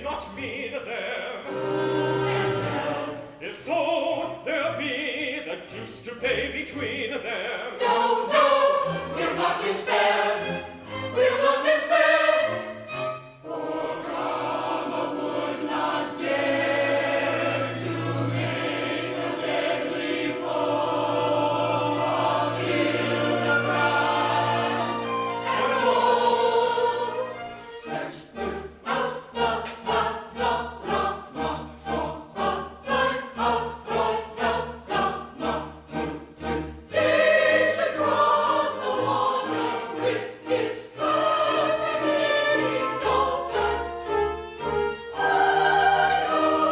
did not mean them. Who can tell? If so, there'll be the deuce to pay between them. No, no, we'll not despair. We'll not despair. For Brahma would not dare to make a deadly foe of Hildebrand. And so, search out the Rama for a sign of royal Rama, who today should cross the water with his fascinating daughter. Ida is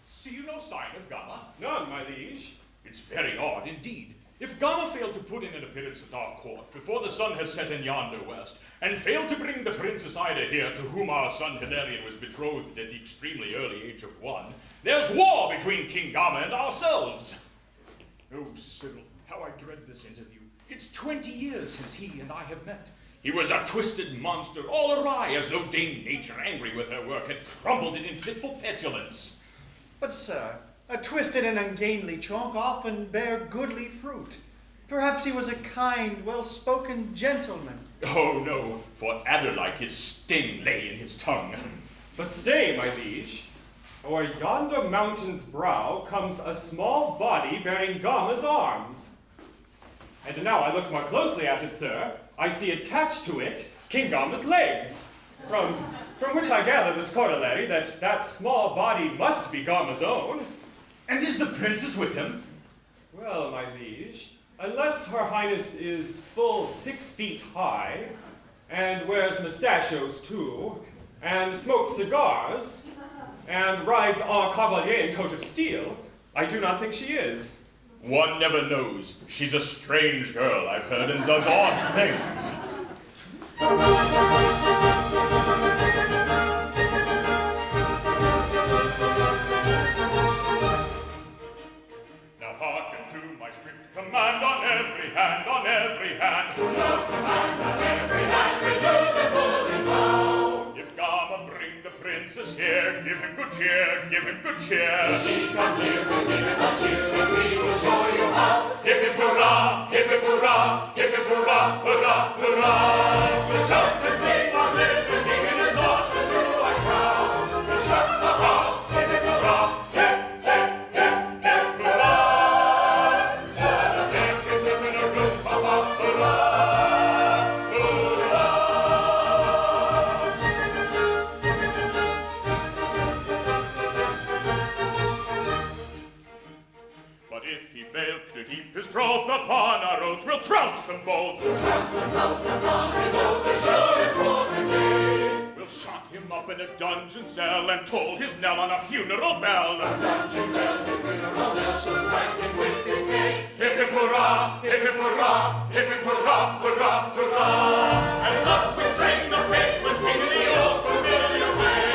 See you no sign of Gama? None, my liege. It's very odd indeed. If Gama failed to put in an appearance at our court before the sun has set in yonder west, and failed to bring the Princess Ida here to whom our son Hilarion was betrothed at the extremely early age of 1, there's war between King Gama and ourselves. Oh, Sybil, how I dread this interview. It's 20 years since he and I have met. He was a twisted monster, all awry, as though Dame Nature, angry with her work, had crumbled it in fitful petulance. But, sir, a twisted and ungainly trunk often bear goodly fruit. Perhaps he was a kind, well-spoken gentleman. Oh, no, for adder-like his sting lay in his tongue. But stay, my liege. O'er yonder mountain's brow comes a small body bearing Gama's arms. And now I look more closely at it, sir, I see attached to it King Gama's legs. From which I gather this corollary that that small body must be Gama's own. And is the princess with him? Well, my liege, unless her highness is full 6 feet high, and wears mustachios too, and smokes cigars, and rides en cavalier in coat of steel, I do not think she is. One never knows. She's a strange girl, I've heard, and does odd things. Now hearken to my strict command on every hand, on every hand. to no command on every hand, we dutifully bow. If Gama bring the princess here, give him good cheer, give him good cheer. If she come here, we'll give him a cheer, and we will show you how. Hip hip hurrah, hip hip hurrah, hip hip hurrah, hurrah, hurrah. We'll shout and sing on the king and his daughter to our crown. We'll shout the how, hip hip hurrah, hip hip hip hip hurrah. For the fair princess in her room, papa, hurrah, hurrah. But if he fail to keep his troth upon our oath, we'll trounce them both. Trounce them both upon his oath, as sure as quarter day. We'll shut him up in a dungeon cell and toll his knell on a funeral bell. A dungeon cell, his funeral bell shall strike him with dismay. Hip hip hurrah, hip hip hurrah, hip hip hurrah, hurrah, hurrah. As up we sing, the faithless king in the old familiar way.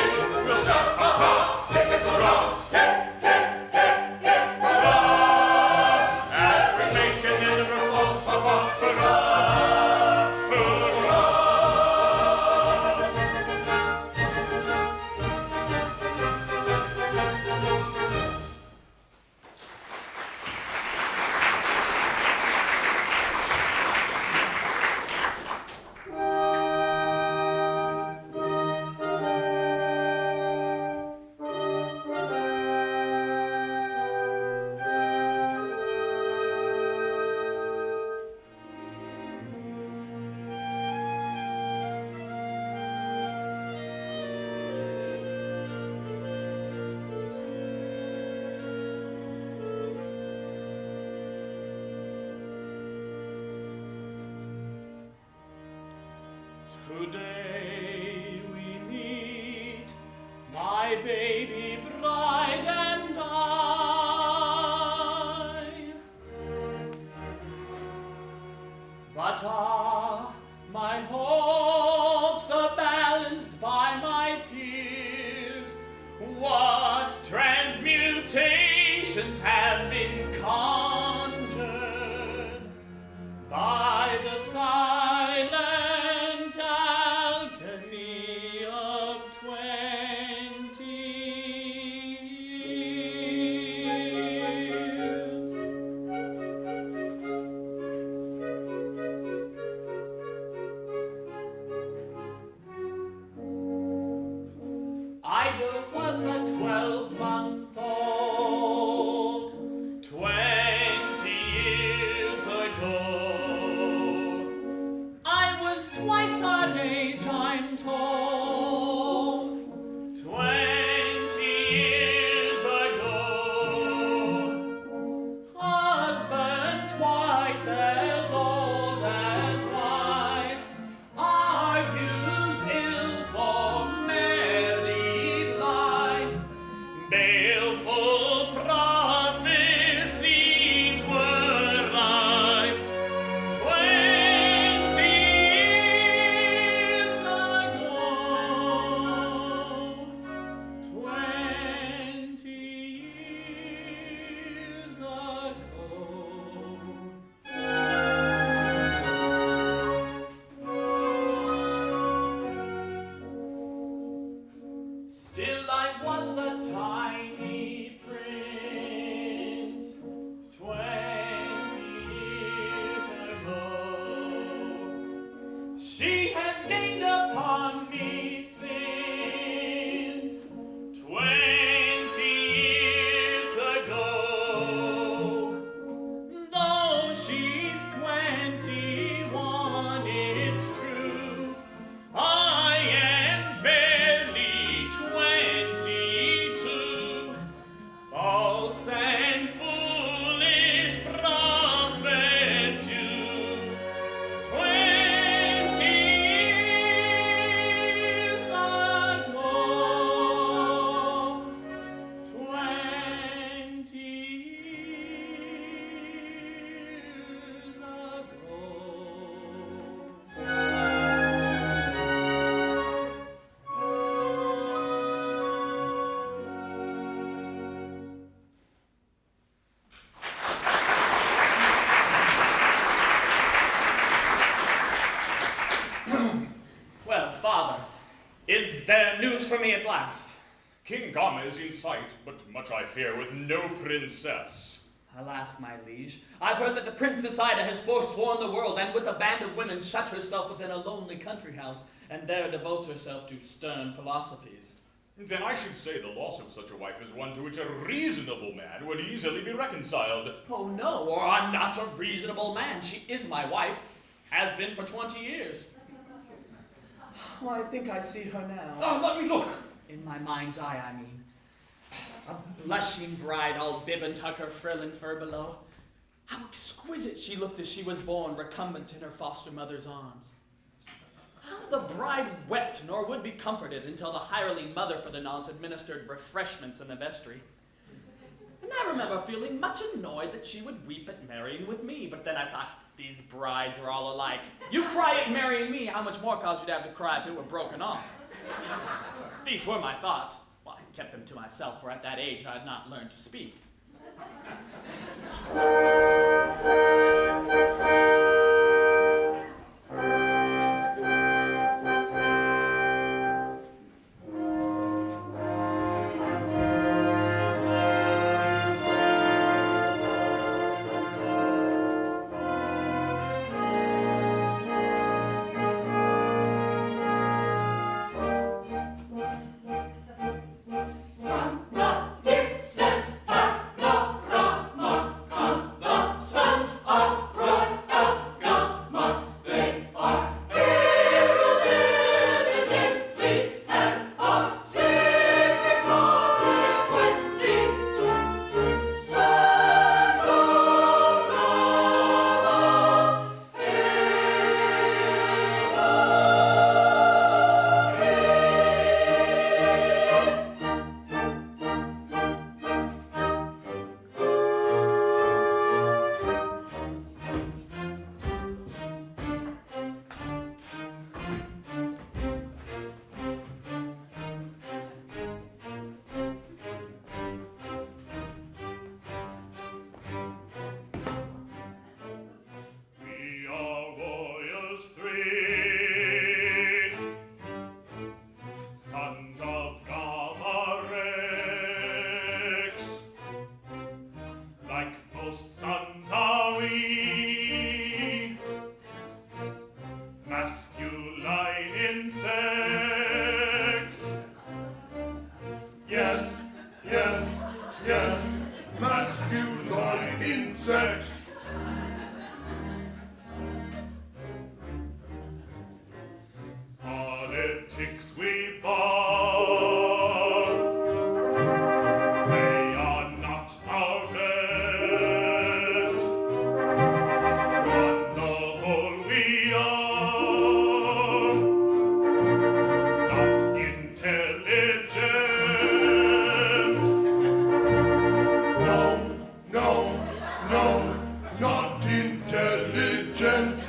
We'll shout, ha-ha, hip hip hurrah, hip hip hip hip hurrah. As we make an end of our false papa, hurrah, hurrah. Today we meet, my baby bride and I. But my hopes are balanced by my fears. What transmutations have been conjured by the silent alchemy of 20 years. Ida was a 12-month-old 20 years ago. I was twice her age, I'm told. 20 years ago. Husband twice as old as wife argues ill for married life. Baleful prophecies were rife 20 years ago. 20 years ago. Still I was a tiny prince 20 years ago. She has gained upon me since 20 years ago. Though she's 21, it's true, I am barely 22. False and foolish prophets you. 20 years ago. 20 years ago. Well, Father, is there news for me at last? King Gama is in sight, but much I fear with no princess. Alas, my liege, I've heard that the Princess Ida has forsworn the world, and with a band of women shut herself within a lonely country house, and there devotes herself to stern philosophies. Then I should say the loss of such a wife is one to which a reasonable man would easily be reconciled. Oh no, or I'm not a reasonable man. She is my wife, has been for 20 years. Well, I think I see her now. Ah, let me look. In my mind's eye, I mean. A blushing bride, all bib and tucker, frill and fur below. How exquisite she looked as she was born, recumbent in her foster mother's arms. How the bride wept, nor would be comforted until the hireling mother for the nonce administered refreshments in the vestry. And I remember feeling much annoyed that she would weep at marrying with me, but then I thought, these brides are all alike. You cry at marrying me, how much more cause you'd have to cry if it were broken off? These were my thoughts. Well, I kept them to myself, for at that age I had not learned to speak. From the distant panorama come the sons of heretics we bar. They are not our bed. On the whole we are not intelligent. No, no, no, not intelligent.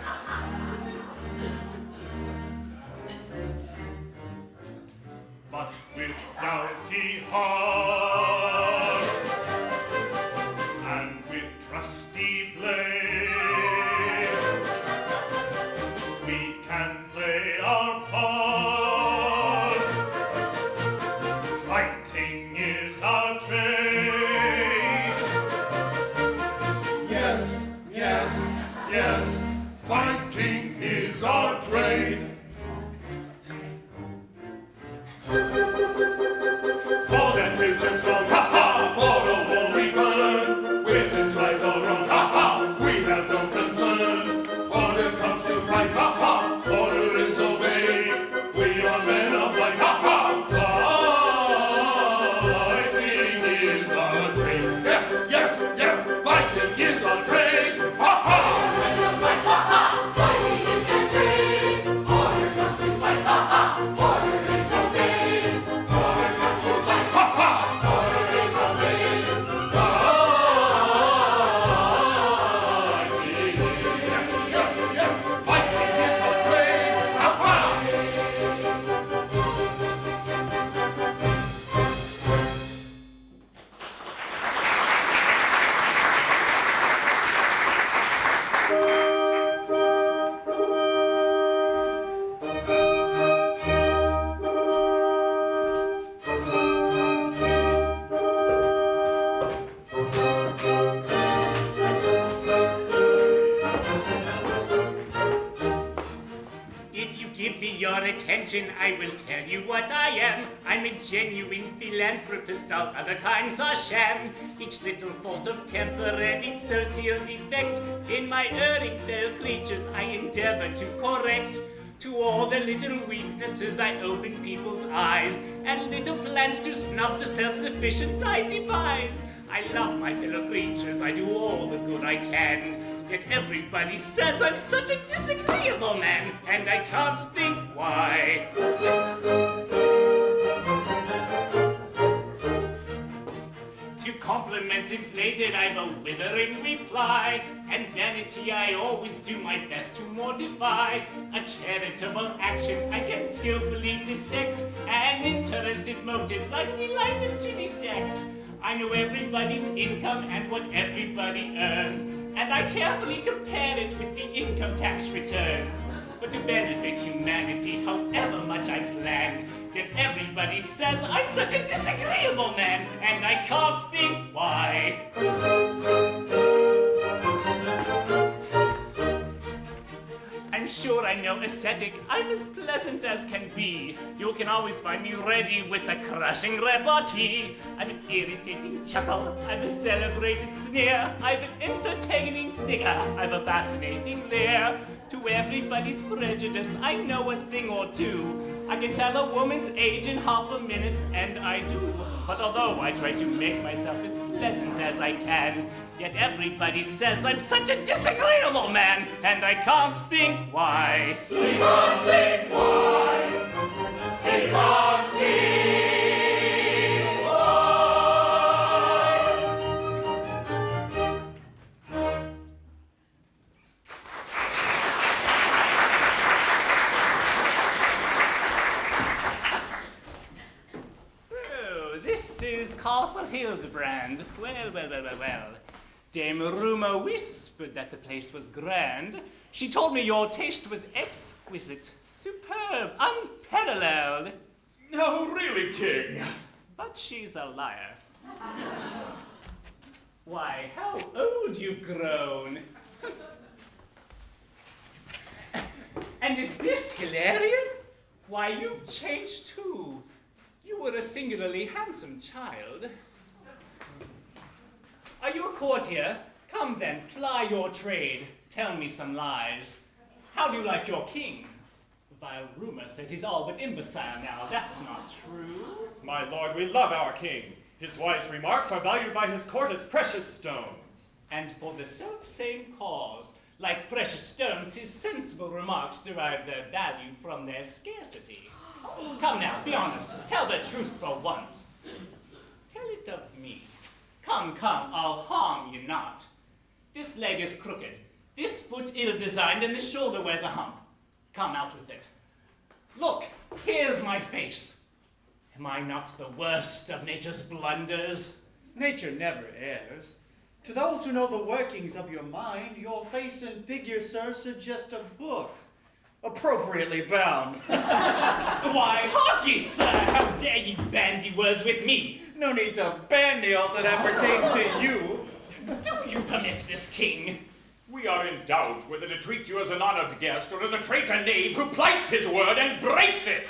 But with doughty heart and with trusty blade, we can play our part. Fighting is our trade. Yes, yes, yes, fighting is our trade. Call them big and strong, ha ha! For a war we burn. Within right or wrong, ha ha! We have no concern. Order comes to fight, ha ha! Order is obeyed. We are men of light, ha ha! Fighting is our trade. Yes, yes, yes, Fighting is our trade, ha ha! If you give me your attention, I will tell you what I am. I'm a genuine philanthropist, all other kinds are sham. Each little fault of temper and each social defect in my erring fellow creatures I endeavor to correct. To all the little weaknesses I open people's eyes, and little plans to snub the self-sufficient I devise. I love my fellow creatures, I do all the good I can. Yet everybody says I'm such a disagreeable man, and I can't think why. To compliments inflated, I've a withering reply, and vanity I always do my best to mortify. A charitable action I can skillfully dissect, and interested motives I'm delighted to detect. I know everybody's income and what everybody earns, and I carefully compare it with the income tax returns. But to benefit humanity, however much I plan, yet everybody says I'm such a disagreeable man, and I can't think why. I'm sure I'm no ascetic, I'm as pleasant as can be. You can always find me ready with a crushing repartee. I'm an irritating chuckle, I've a celebrated sneer, I've an entertaining snigger, I've a fascinating leer. To everybody's prejudice, I know a thing or two. I can tell a woman's age in half a minute, and I do. But although I try to make myself as pleasant as I can, yet everybody says I'm such a disagreeable man, and I can't think why. He can't think why. He can't think why. So, this is Castle Hildebrand. Well. Dame Rumor whispered that the place was grand. She told me your taste was exquisite, superb, unparalleled. No, really, King. But she's a liar. Why, how old you've grown. And is this Hilarion? Why, you've changed too. You were a singularly handsome child. Are you a courtier? Come then, ply your trade. Tell me some lies. How do you like your king? Vile rumor says he's all but imbecile now. That's not true. My lord, we love our king. His wise remarks are valued by his court as precious stones. And for the self-same cause, like precious stones, his sensible remarks derive their value from their scarcity. Come now, be honest. Tell the truth for once. Tell it of me. Come, I'll harm you not. This leg is crooked, this foot ill-designed, and this shoulder wears a hump. Come, out with it. Look, here's my face. Am I not the worst of nature's blunders? Nature never errs. To those who know the workings of your mind, your face and figure, sir, suggest a book, appropriately bound. Why, hark ye, sir! How dare ye bandy words with me? No need to bandy all that pertains to you. Do you permit this king? We are in doubt whether to treat you as an honored guest or as a traitor knave who plights his word and breaks it.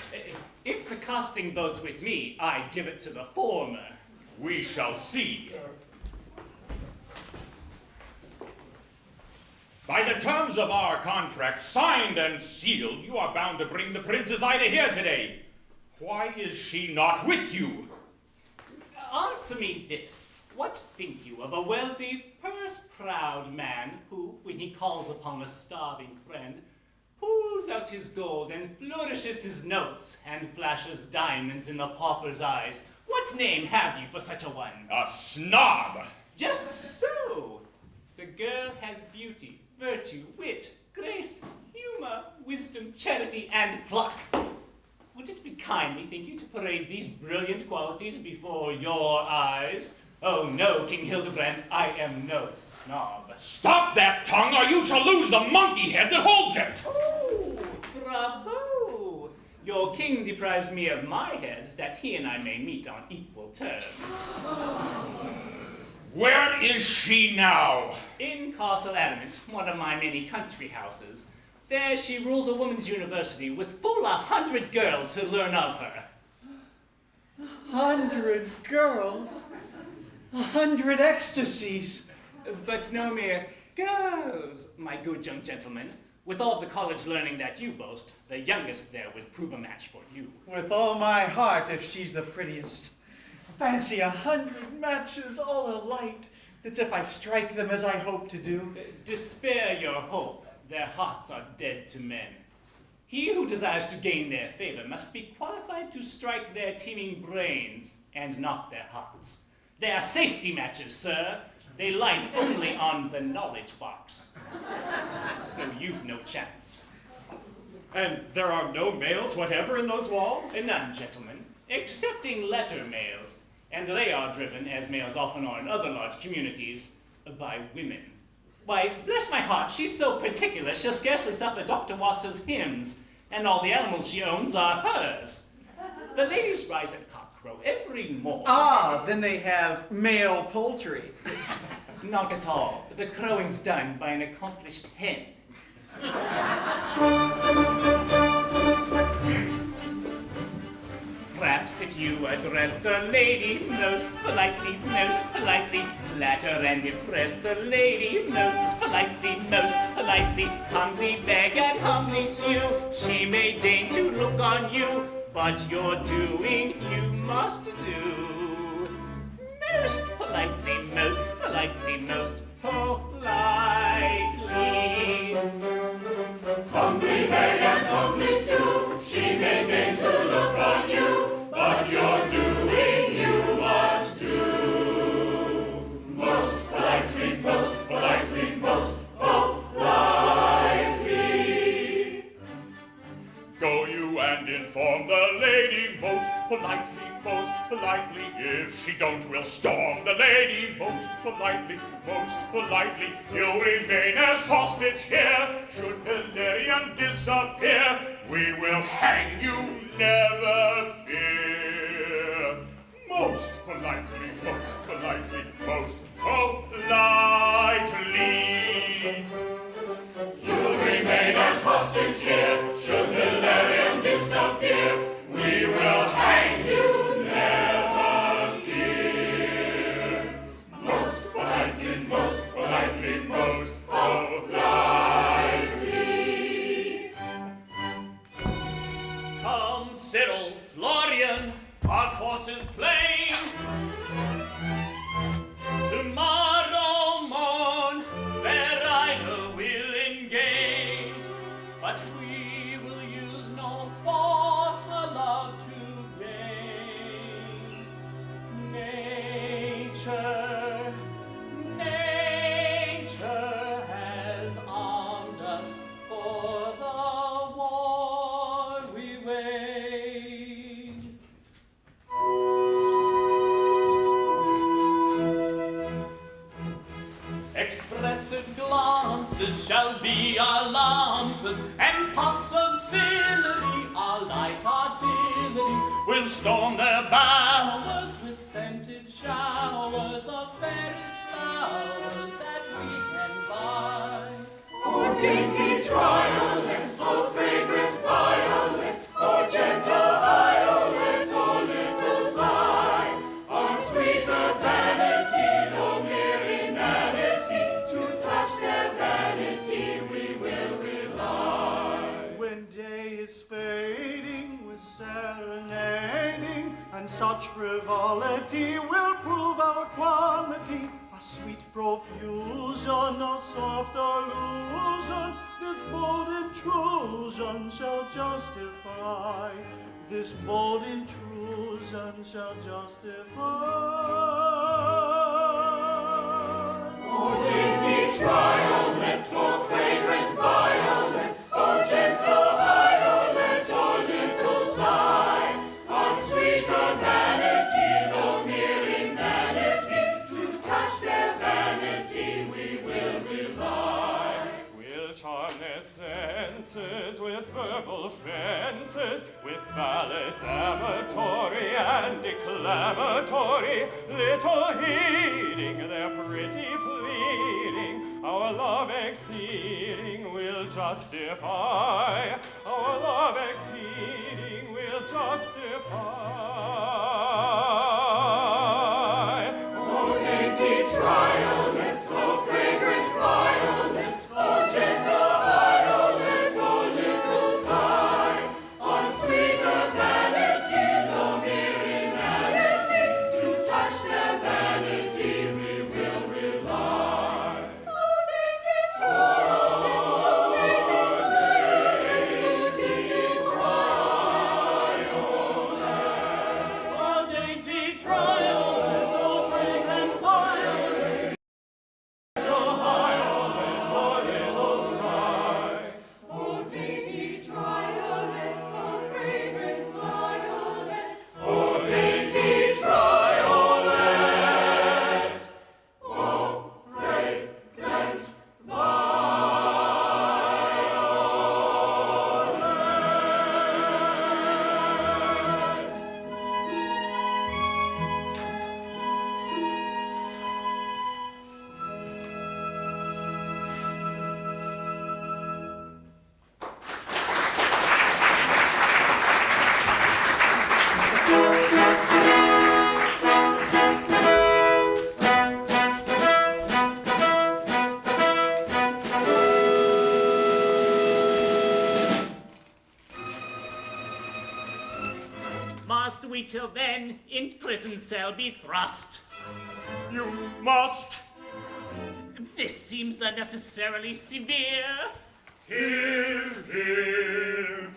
If the casting votes with me, I'd give it to the former. We shall see. By the terms of our contract, signed and sealed, you are bound to bring the Princess Ida here today. Why is she not with you? Answer me this. What think you of a wealthy, purse-proud man who, when he calls upon a starving friend, pulls out his gold and flourishes his notes and flashes diamonds in the pauper's eyes? What name have you for such a one? A snob. Just so. The girl has beauty, virtue, wit, grace, humor, wisdom, charity, and pluck. Would it be kindly, think you, to parade these brilliant qualities before your eyes? Oh no, King Hildebrand, I am no snob. Stop that tongue, or you shall lose the monkey head that holds it! Oh, bravo! Your king deprives me of my head, that he and I may meet on equal terms. Where is she now? In Castle Adamant, one of my many country houses. There she rules a women's university with full 100 girls who learn of her. 100 girls? 100 ecstasies. But no mere girls, my good young gentleman. With all the college learning that you boast, the youngest there would prove a match for you. With all my heart, if she's the prettiest. Fancy 100 matches all alight. It's if I strike them as I hope to do. Despair your hope. Their hearts are dead to men. He who desires to gain their favor must be qualified to strike their teeming brains and not their hearts. They are safety matches, sir. They light only on the knowledge box. So you've no chance. And there are no males whatever in those walls? None, gentlemen, excepting letter males. And they are driven, as males often are in other large communities, by women. Why, bless my heart, she's so particular she'll scarcely suffer Dr. Watts's hymns, and all the animals she owns are hers. The ladies rise at cockcrow every morning. Ah, then they have male poultry. Not at all. The crowing's done by an accomplished hen. Perhaps if you address the lady most politely, flatter and impress the lady most politely, humbly beg and humbly sue, she may deign to look on you, but your doing you must do. Most politely, most politely. Humbly beg and humbly sue, she may deign to look on you, but your doing you must do. Most politely, most politely, most politely. Go you and inform the lady most politely, if she don't, we'll storm the lady most politely, you'll remain as hostage here, should Hilarion disappear, we will hang you, never fear. Most politely, most politely, most politely. You'll remain as hostage here, should Hilarion disappear, we will hang you, never fear. Most politely, most politely, most politely. but we will use no force for love to gain. Nature has armed us for the war we wage. Expressive glances shall be our lances, and pops of celery our light artillery. We'll storm their bowers with scented showers of fairest flowers that we can buy. Oh, dainty triolet, oh, fragrant violet, oh, gentle violet, oh, little sigh. On sweet urbanity, no mere inanity, to touch their vanity we will rely. When day is fading with serenading, and such frivolity will prove our quality. A sweet profusion of soft allusion, this bold intrusion shall justify. This bold intrusion shall justify. Oh, dainty triolet, oh, fragrant violet, oh, gentle violet, oh, little sigh. On sweet urbanity, no mere inanity, to touch their vanity we will rely. We'll charm their senses with verbal fences, with ballads amatory and declamatory, little heeding their pretty pleading. Our love exceeding will justify. Our love exceeding will justify. Oh, dainty triolet, oh, fragrant violet, oh, gentle violet, oh, little sigh. On sweet urbanity, no mere inanity, to touch their vanity we will rely. Oh, dainty triolet, oh, fragrant Oh, dainty triolet, oh, fragrant violet, Gentle violet, oh, little sigh. oh, dainty triolet, oh, fragrant violet, oh, dainty triolet, oh, fragrant Must we till then in prison cell be thrust? You must. This seems unnecessarily severe. Hear, hear.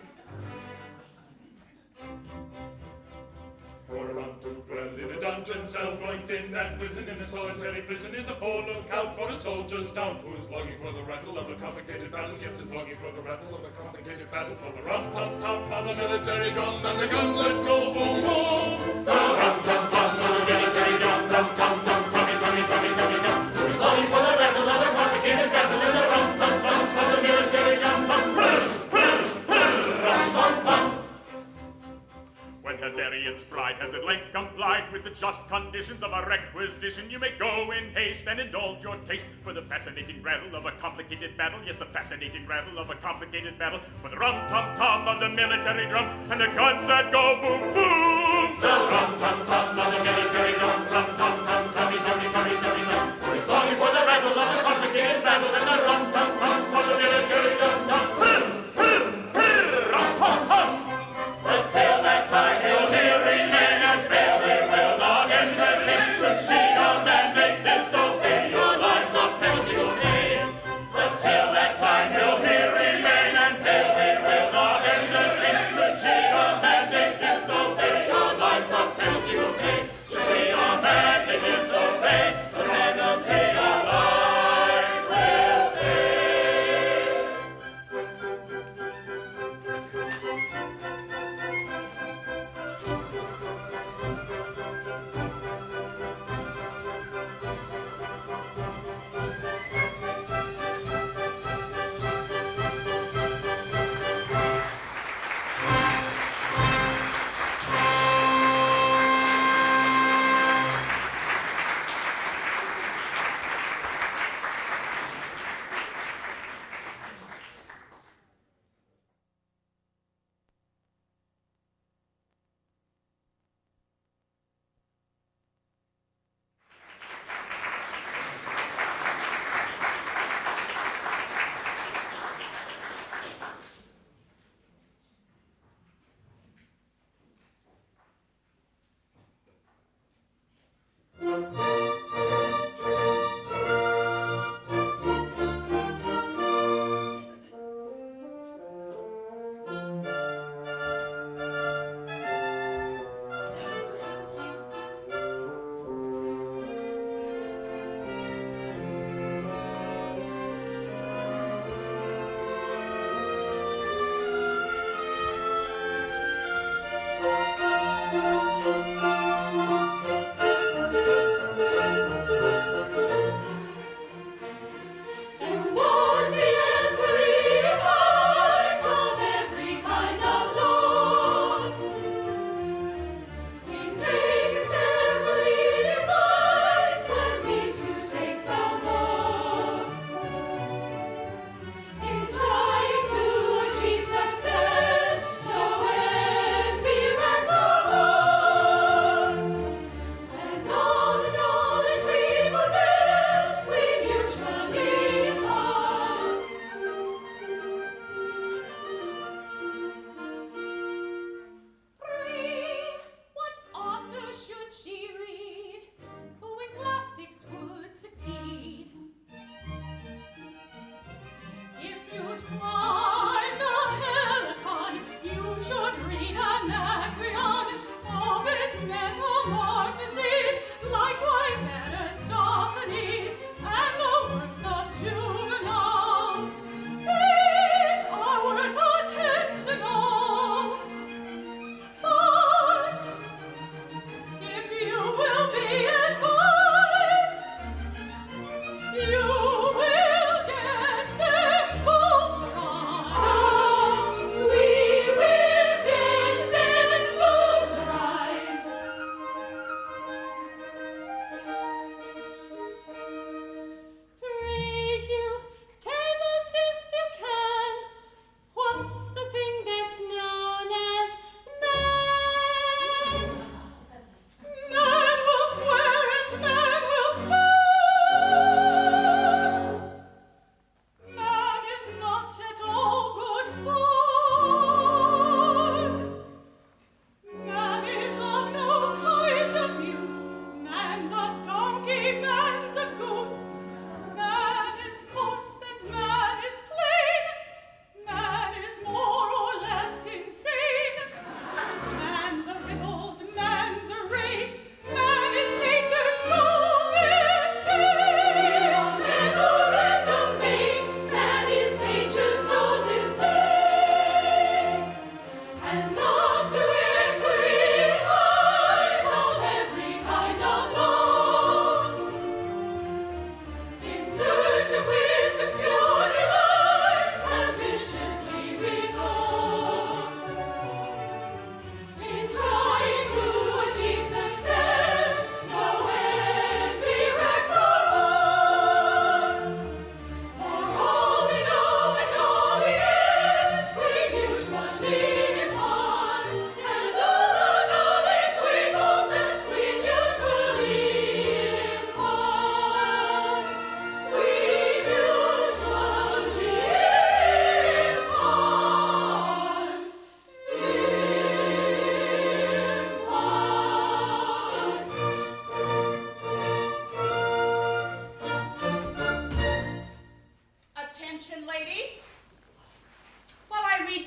For one to dwell in a dungeon cell growing thin and prison in a solitary prison is a poor lookout for a soldier's down who is longing for the rattle of a complicated battle. Yes, is longing for the rattle of a complicated battle, for the rum-tum-tum of the military drum and the guns that go boom-boom. The rum-tum-tum of the military drum, rum-tum-tum, tummy-tum. Who is longing for the rattle of a complicated battle in the rum-tum-tum of the military drum, rum-tum-tum. When Hilarious bride has at length complied with the just conditions of a requisition, you may go in haste and indulge your taste for the fascinating rattle of a complicated battle. Yes, the fascinating rattle of a complicated battle, for the rum-tum-tum of the military drum and the guns that go boom-boom. The rum-tum-tum of the military drum, rum-tum-tum, tummy-tum. Who is longing for the rattle of a complicated battle and the rum-tum-tum of the military drum, rum-tum-tum. But till that time he'll here remain, and Bailey will not entertain. Should she your mandate disobey, your lives a penalty will pay. But till that time he'll here remain, and Bailey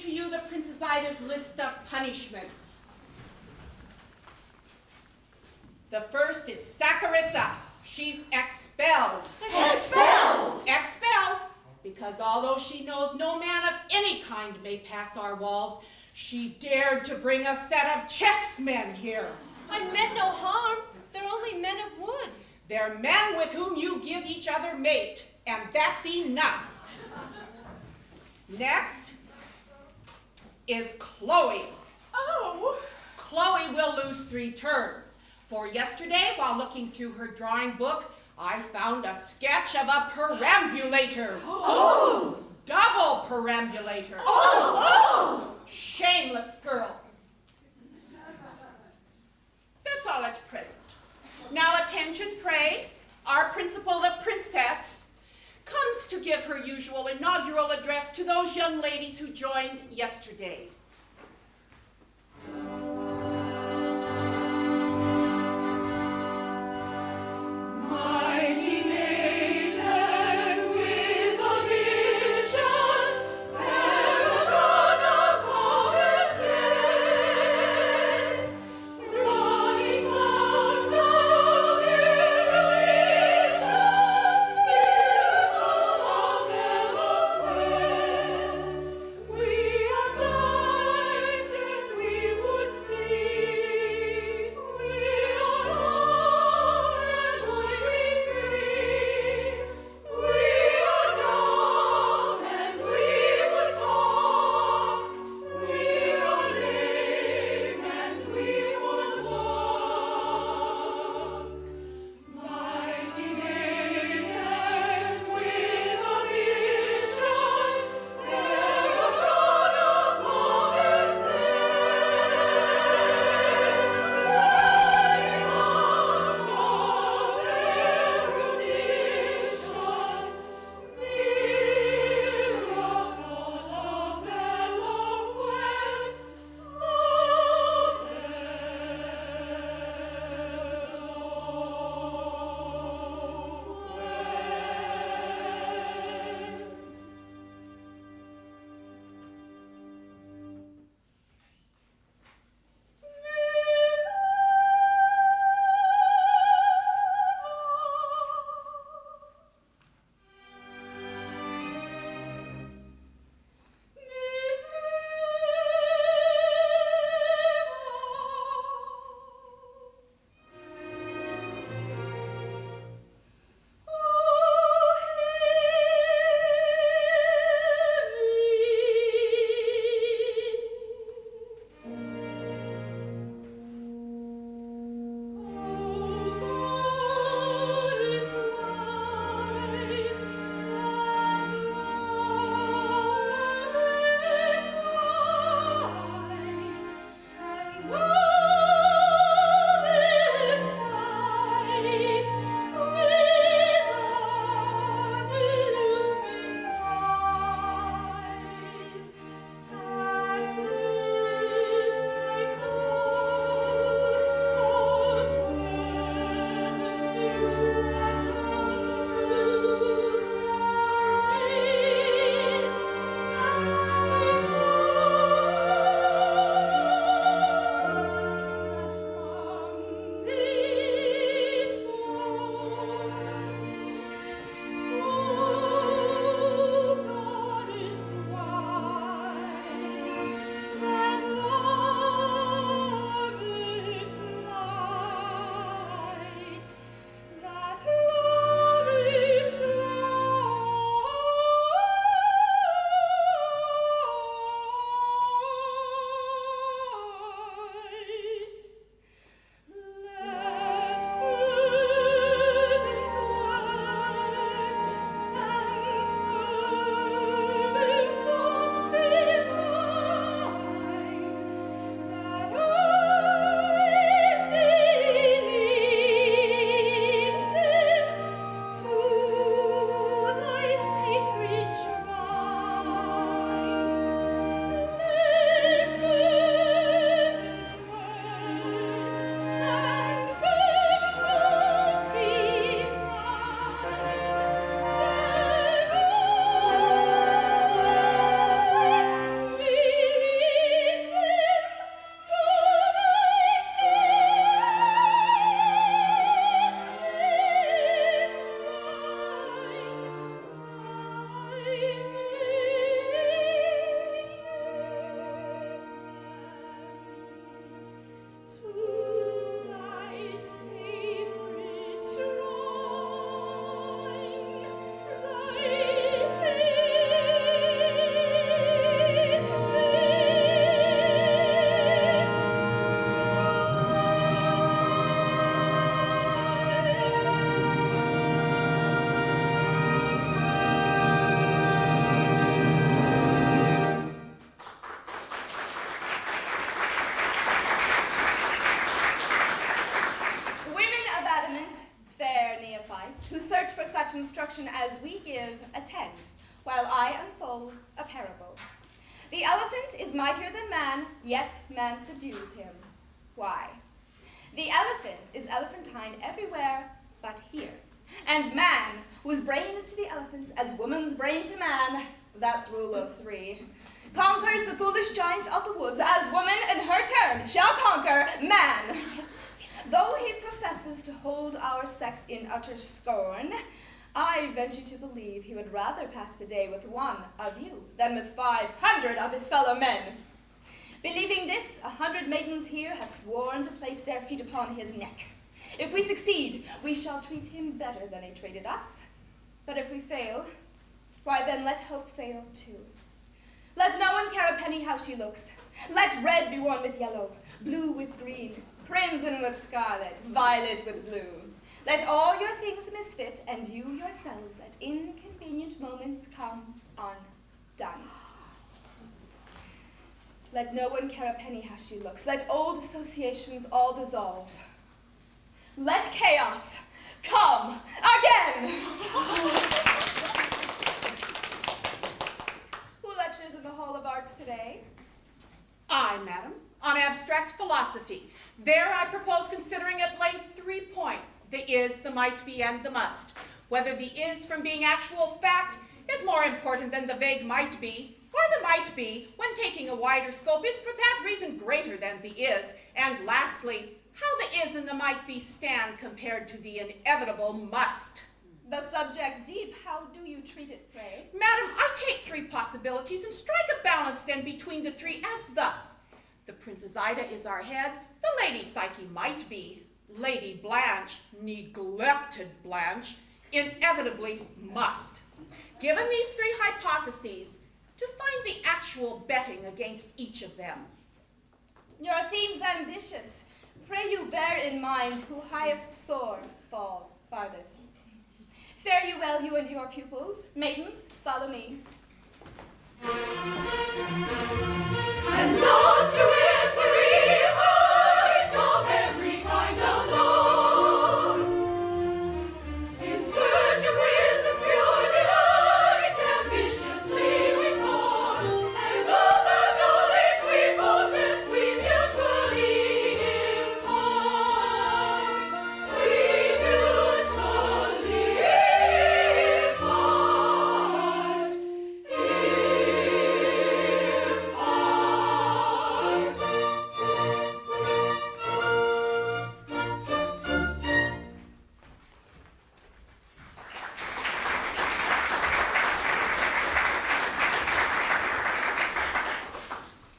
to you the Princess Ida's list of punishments. The first is Saccharissa. She's expelled. Expelled! Expelled, because although she knows no man of any kind may pass our walls, she dared to bring a set of chessmen here. I meant no harm. They're only men of wood. They're men with whom you give each other mate, and that's enough. Next is Chloe. Oh. Chloe will lose 3 turns. For yesterday, while looking through her drawing book, I found a sketch of a perambulator. Oh! Double perambulator. Oh! Shameless girl. That's all at present. Now attention, pray. Our principal, the princess, comes to give her usual inaugural address to those young ladies who joined yesterday. Mighty maiden with a vision, paragon of our sex, running fount of erudition, miracle of eloquence, we are glad such instruction as we give, attend, while I unfold a parable. The elephant is mightier than man, yet man subdues him. Why? The elephant is elephantine everywhere but here. And man, whose brain is to the elephants as woman's brain to man, that's rule of 3, conquers the foolish giant of the woods as woman in her turn shall conquer man. Though he professes to hold our sex in utter scorn, I venture to believe he would rather pass the day with one of you than with 500 of his fellow men. Believing this, 100 maidens here have sworn to place their feet upon his neck. If we succeed, we shall treat him better than he treated us. But if we fail, why then let hope fail too. Let no one care a penny how she looks. Let red be worn with yellow, blue with green, crimson with scarlet, violet with blue. Let all your things misfit, and you yourselves at inconvenient moments come undone. Let no one care a penny how she looks. Let old associations all dissolve. Let chaos come again. Who lectures in the Hall of Arts today? I, madam, on abstract philosophy. There I propose considering at length 3 points: the is, the might be, and the must. Whether the is from being actual fact is more important than the vague might be, or the might be, when taking a wider scope, is for that reason greater than the is. And lastly, how the is and the might be stand compared to the inevitable must. The subject's deep. How do you treat it, pray? Madam, I take 3 possibilities and strike a balance then between the 3 as thus. The Princess Ida is our head, the Lady Psyche might be, Lady Blanche, neglected Blanche, inevitably must. Given these 3 hypotheses, to find the actual betting against each of them. Your theme's ambitious. Pray you bear in mind who highest soar, fall farthest. Fare you well, you and your pupils. Maidens, follow me. And lost to inquiry, height of every kind unknown, in search of wisdom's pure delight, ambitiously we soar, and all the knowledge we possess we mutually impart. We mutually impart.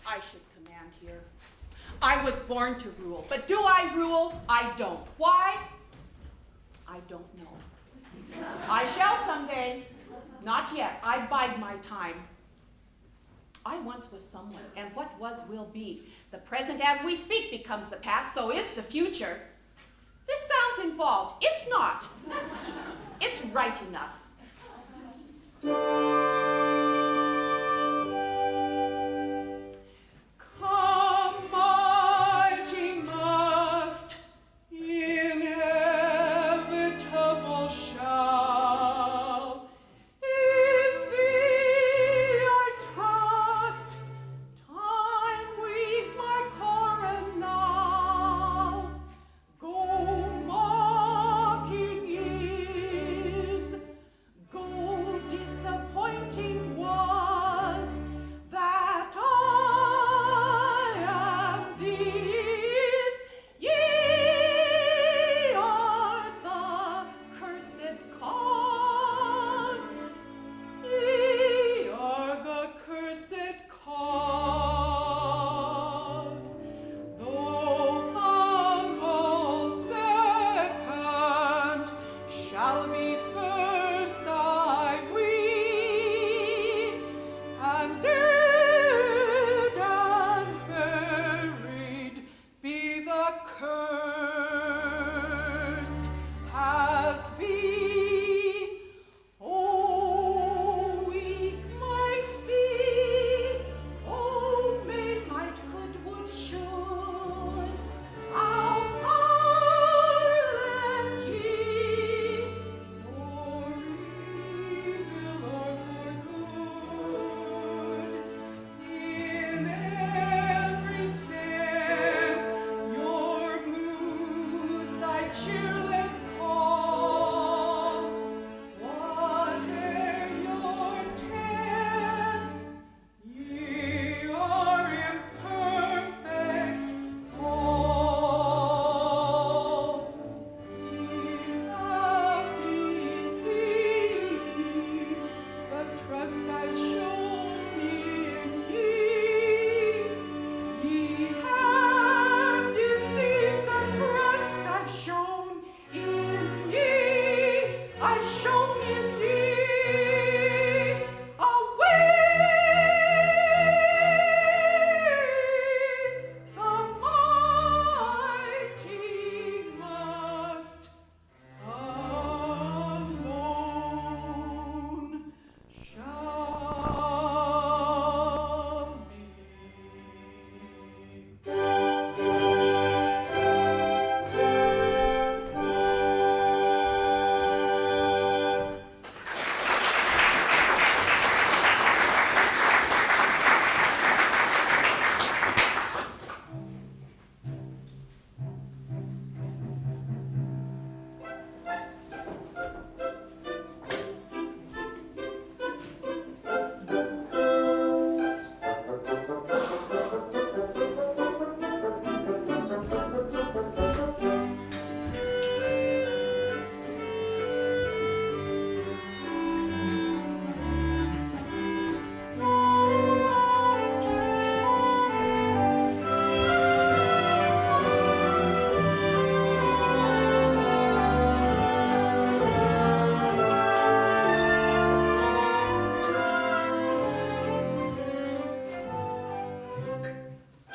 I should command here. I was born to rule, but do I rule? I don't. Why? I don't know. I shall someday. Not yet. I bide my time. I once was someone, and what was will be. The present as we speak becomes the past, so is the future. This sounds involved. It's not. It's right enough. Come, mighty must, inevitable shall. In thee I trust. Time weaves my coronal. Go mocking is, go disappointing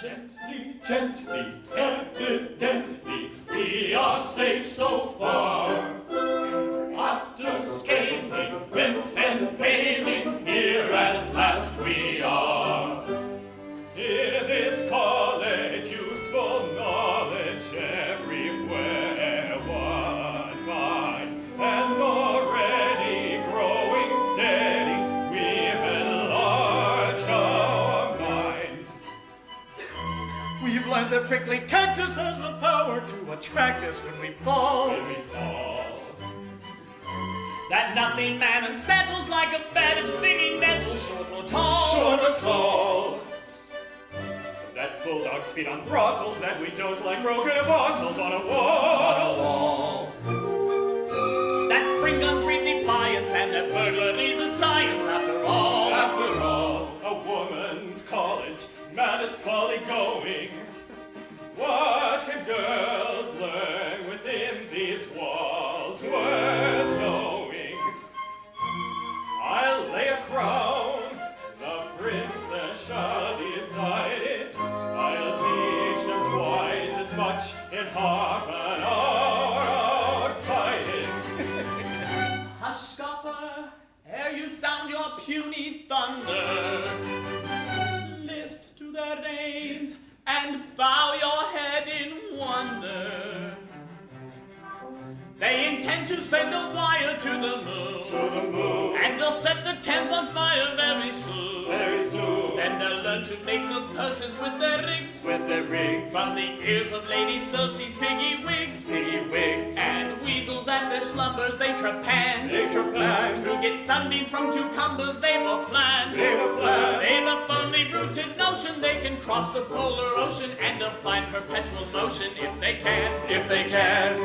Gently, gently, evidently, we are safe so far. After scaling fence and paling, here at last we are. In this college, useful knowledge everywhere one finds, and already growing steady, we've enlarged our minds. We've learned that prickly cactus has the power to attract us when we fall. When we fall. That nothing man unsettles like a bed of stinging nettles, short or tall. Short or tall. That bulldogs feed on throttles, that we don't like broken bottles on a wall. That spring guns breathe defiance, and that burglary's a science after all. After all, a woman's college, man is folly going. What can girls learn within these walls worth knowing? I'll lay a crown, the princess shall decide it. I'll teach them twice as much in half an hour outside it. Hush, scoffer, ere you sound your puny thunder. List to their names and bow your head in wonder. They intend to send a wire to the moon. To the moon. And they'll set the Thames on fire very soon. Very soon. Then they'll learn to make some purses with their rigs. With their rigs. From the ears of Lady Circe's piggy wigs. Piggy wigs. And weasels at their slumbers they trepan. They trepan. To get sunbeam from cucumbers they've a plan. They've a plan. They've a firmly rooted notion they can cross the polar ocean and define perpetual motion if they can. If they can.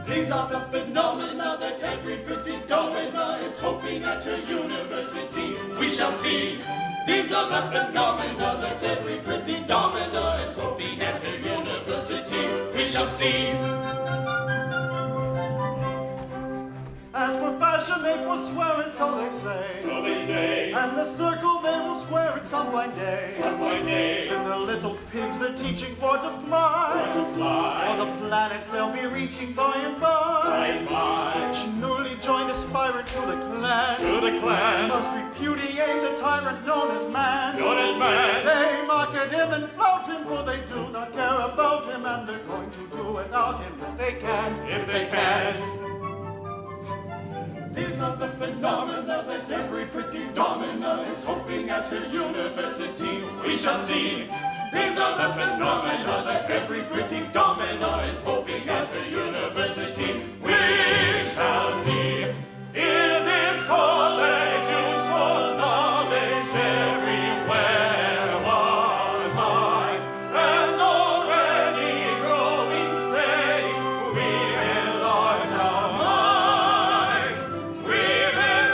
These are the phenomena that every pretty domina is hoping at her university. We shall see. These are the phenomena that every pretty domina is hoping at her university. We shall see. As for fashion, they forswear it, so they say. So they say. And the circle they will square it some fine day. Some fine day. Then the little pigs they're teaching for to fly. For to fly. Or the planets they'll be reaching by and by. By and by. Each newly joined aspirant to the clan. To the clan. Must repudiate the tyrant known as man. Known as man. They mock at him and flout him, for they do not care about him, and they're going to do without him if they can. If they can. These are the phenomena that every pretty domina is hoping at her university. We shall see. These are the phenomena that every pretty domina is hoping at her university. We shall see. In this college, useful knowledge everywhere one finds, and already growing steady, we've enlarged our minds. We've enlarged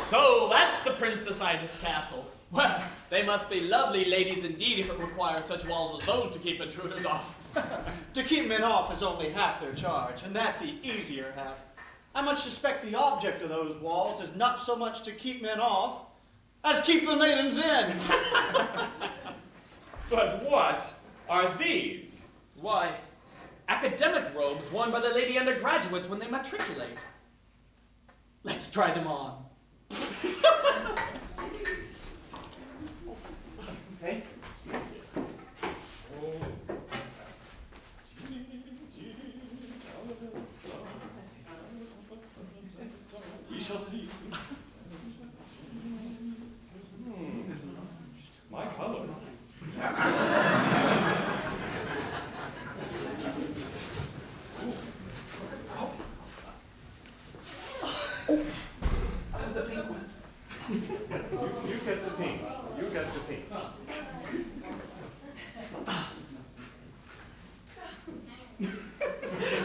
So that's the Princess Ida's castle. Well, they must be lovely ladies indeed if it requires such walls as those to keep intruders off. To keep men off is only half their charge, and that the easier half. I much suspect the object of those walls is not so much to keep men off as keep the maidens in. But what are these? Why, academic robes worn by the lady undergraduates when they matriculate. Let's try them on. Okay. We shall see. My color. Yes, you get the pink. You get the pink.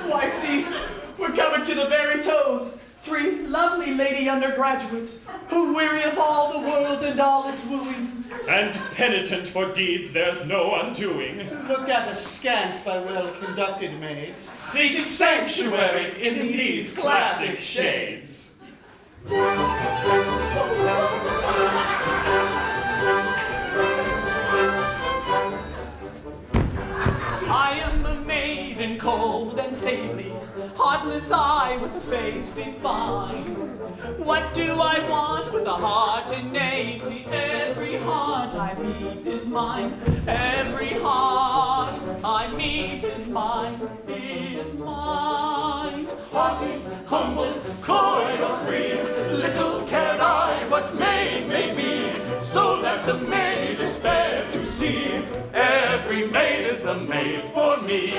Why, see, we're coming lovely lady undergraduates, who weary of all the world and all its wooing, and penitent for deeds there's no undoing, Looked at askance by well-conducted maids, seek sanctuary in these classic shades. I am a maiden cold and stately, heartless I with a face divine. What do I want with a heart innately? Every heart I meet is mine. Every heart I meet is mine, is mine. Haughty, humble, coy or free, little care I what maid may be, so that the maid is fair to see. Every maid is the maid for me.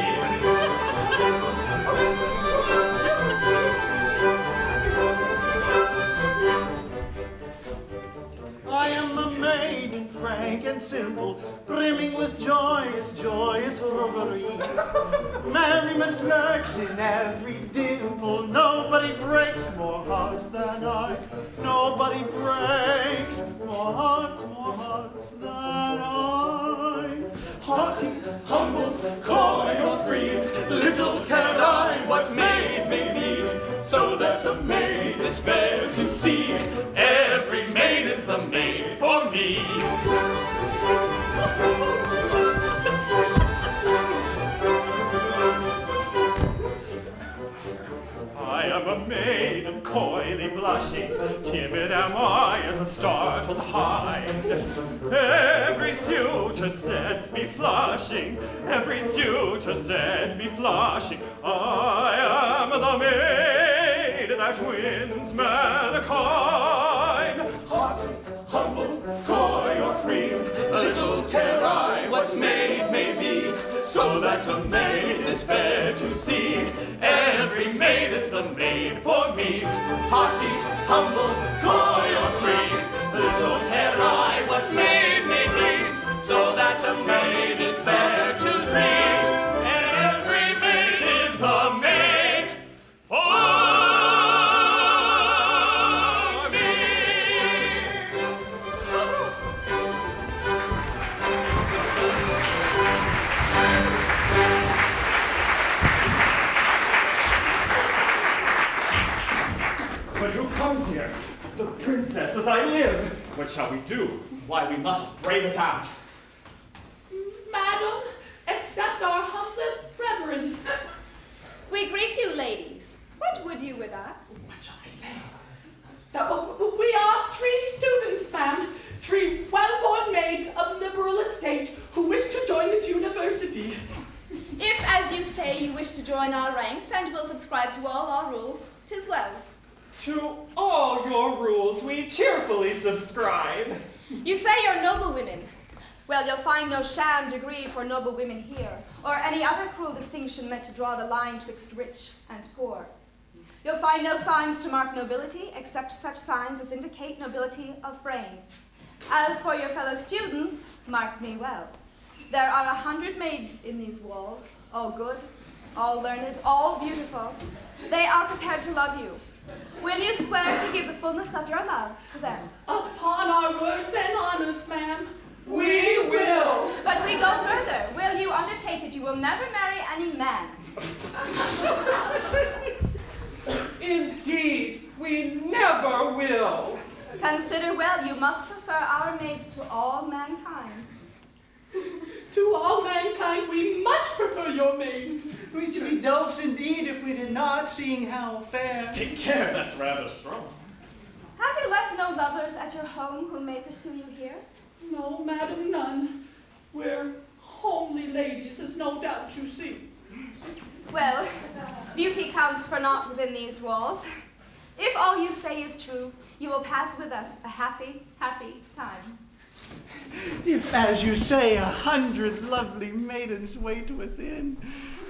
I am a maiden frank and simple, brimming with joyous roguery. Merriment lurks in every dimple, nobody breaks more hearts than I. Nobody breaks more hearts than I. Haughty, humble, coy or free, little care I what maid may be, so that the maid is fair to see. Every maid is the maid for me. I am a maiden coyly blushing, timid am I as a startled hind. Every suitor sets me flushing, every suitor sets me flushing. I am the maid that wins mankind. Haughty, humble, coy or free, little care I what maid may be, so that a maid is fair to see. Every maid is the maid for me. Haughty, humble, coy or free, little care I what maid may be, so that a maid is fair to see. Every maid is the maid for me. But who comes here? The princess as I live. What shall we do? Why, we must brave it out. Madam, accept our humblest reverence. We greet you, ladies. What would you with us? What shall I say? We are 3 students, ma'am, 3 well-born maids of liberal estate who wish to join this university. If, as you say, you wish to join our ranks and will subscribe to all our rules, 'tis well. To all your rules we cheerfully subscribe. You say you're noble women. Well, you'll find no sham degree for noble women here, or any other cruel distinction meant to draw the line twixt rich and poor. You'll find no signs to mark nobility, except such signs as indicate nobility of brain. As for your fellow students, mark me well. There are 100 maids in these walls, all good, all learned, all beautiful. They are prepared to love you. Will you swear to give the fullness of your love to them? Upon our words and honors, ma'am. We will. But we go further. Will you undertake that you will never marry any man? Indeed, we never will. Consider well, you must prefer our maids to all mankind. To all mankind, we much prefer your maids. We should be dolts indeed if we did not, seeing how fair. Take care, that's rather strong. Have you left no lovers at your home who may pursue you here? No, madam, none. We're homely ladies, as no doubt you see. Well, beauty counts for naught within these walls. If all you say is true, you will pass with us a happy, happy time. If, as you say, 100 lovely maidens wait within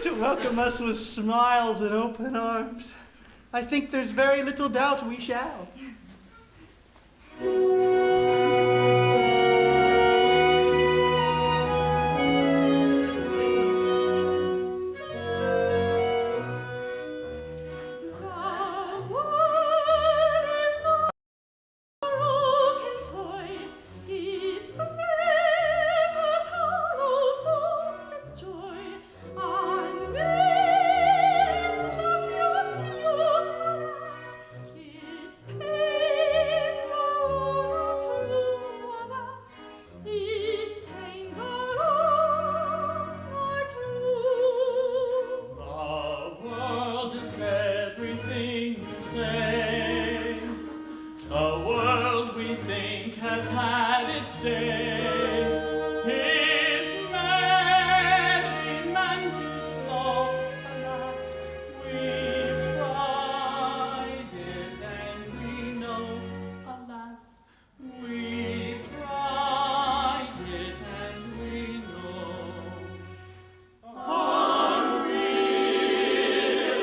to welcome us with smiles and open arms, I think there's very little doubt we shall. has had its day. It's madly man too slow, alas, we've tried it and we know, alas, we've tried it and we know. Unreal,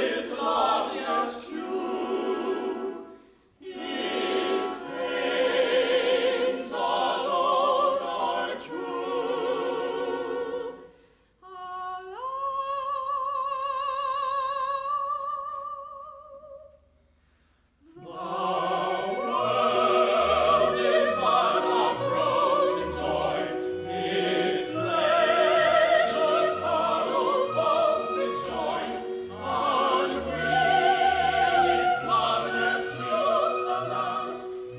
it's love, yes, true. Its pains alone are true. The world is but a broken toy. Its pleasures follow false its joy. Unreal, its loveless true, alas.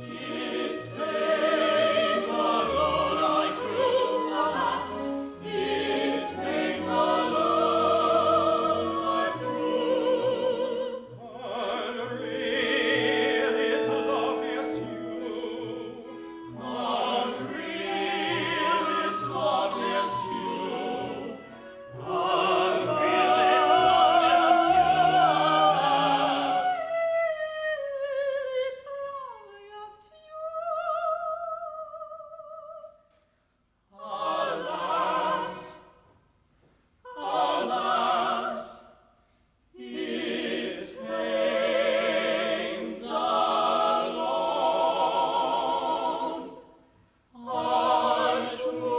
Its pains alone are true, alas. Its pains alone are true. Unreal, its loveliest hue. Unreal, its loveliest hue. Unreal, its Alas, alas, its pains alone are true.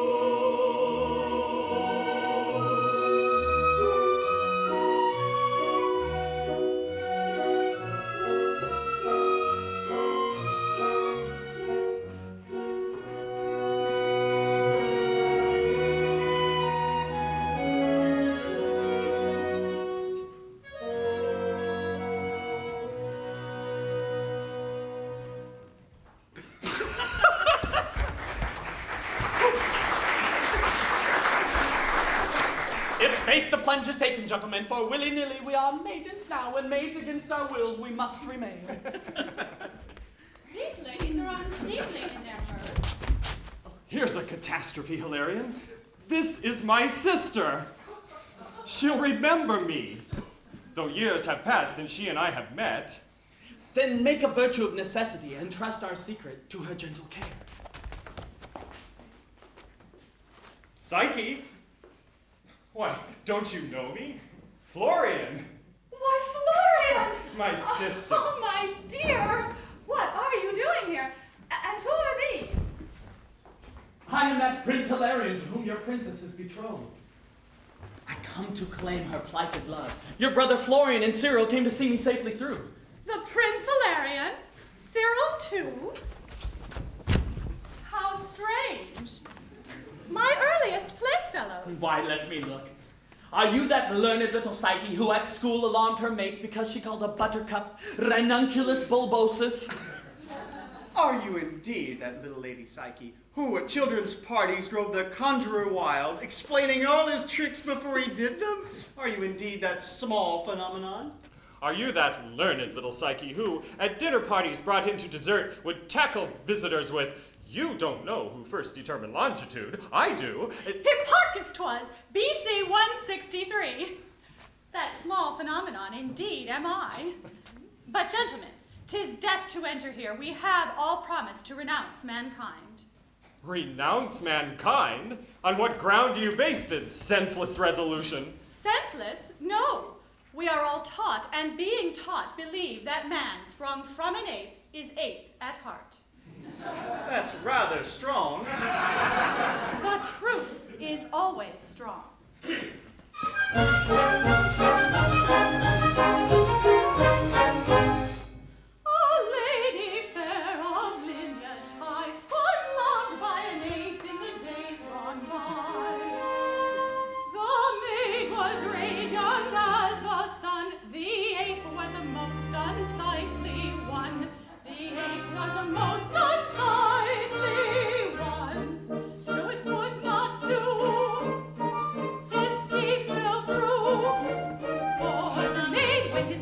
If fate the plunge is taken, gentlemen, for willy-nilly we are maidens now, and maids against our wills we must remain. These ladies are unseemly in their mirth. Here's a catastrophe, Hilarion. This is my sister. She'll remember me, though years have passed since she and I have met. Then make a virtue of necessity and trust our secret to her gentle care. Psyche? Why, don't you know me? Florian, Why, Florian! my sister. Oh, my dear! What are you doing here? And who are these? I am that Prince Hilarion to whom your princess is betrothed. I come to claim her plighted love. Your brother Florian and Cyril came to see me safely through. The Prince Hilarion? Cyril, too? How strange. My earliest playfellows. Why, let me look. Are you that learned little Psyche who at school alarmed her mates because she called a buttercup ranunculus bulbosus? Are you indeed that little lady Psyche, who at children's parties drove the conjurer wild, explaining all his tricks before he did them? Are you indeed that small phenomenon? Are you that learned little Psyche who, at dinner parties brought into dessert, would tackle visitors with, "You don't know who first determined longitude. I do." Hipparchus 'twas, BC 163. That small phenomenon indeed am I. But gentlemen, 'tis death to enter here. We have all promised to renounce mankind. Renounce mankind? On what ground do you base this senseless resolution? Senseless? No. We are all taught, and being taught, believe that man sprung from an ape is ape at heart. That's rather strong. The truth is always strong. A lady fair of lineage high was loved by an ape in the days gone by. The maid was radiant as the sun. The ape was a most unsightly one. The ape was a most unsightly one. So it would not do. Escape fell through. For the maid, when his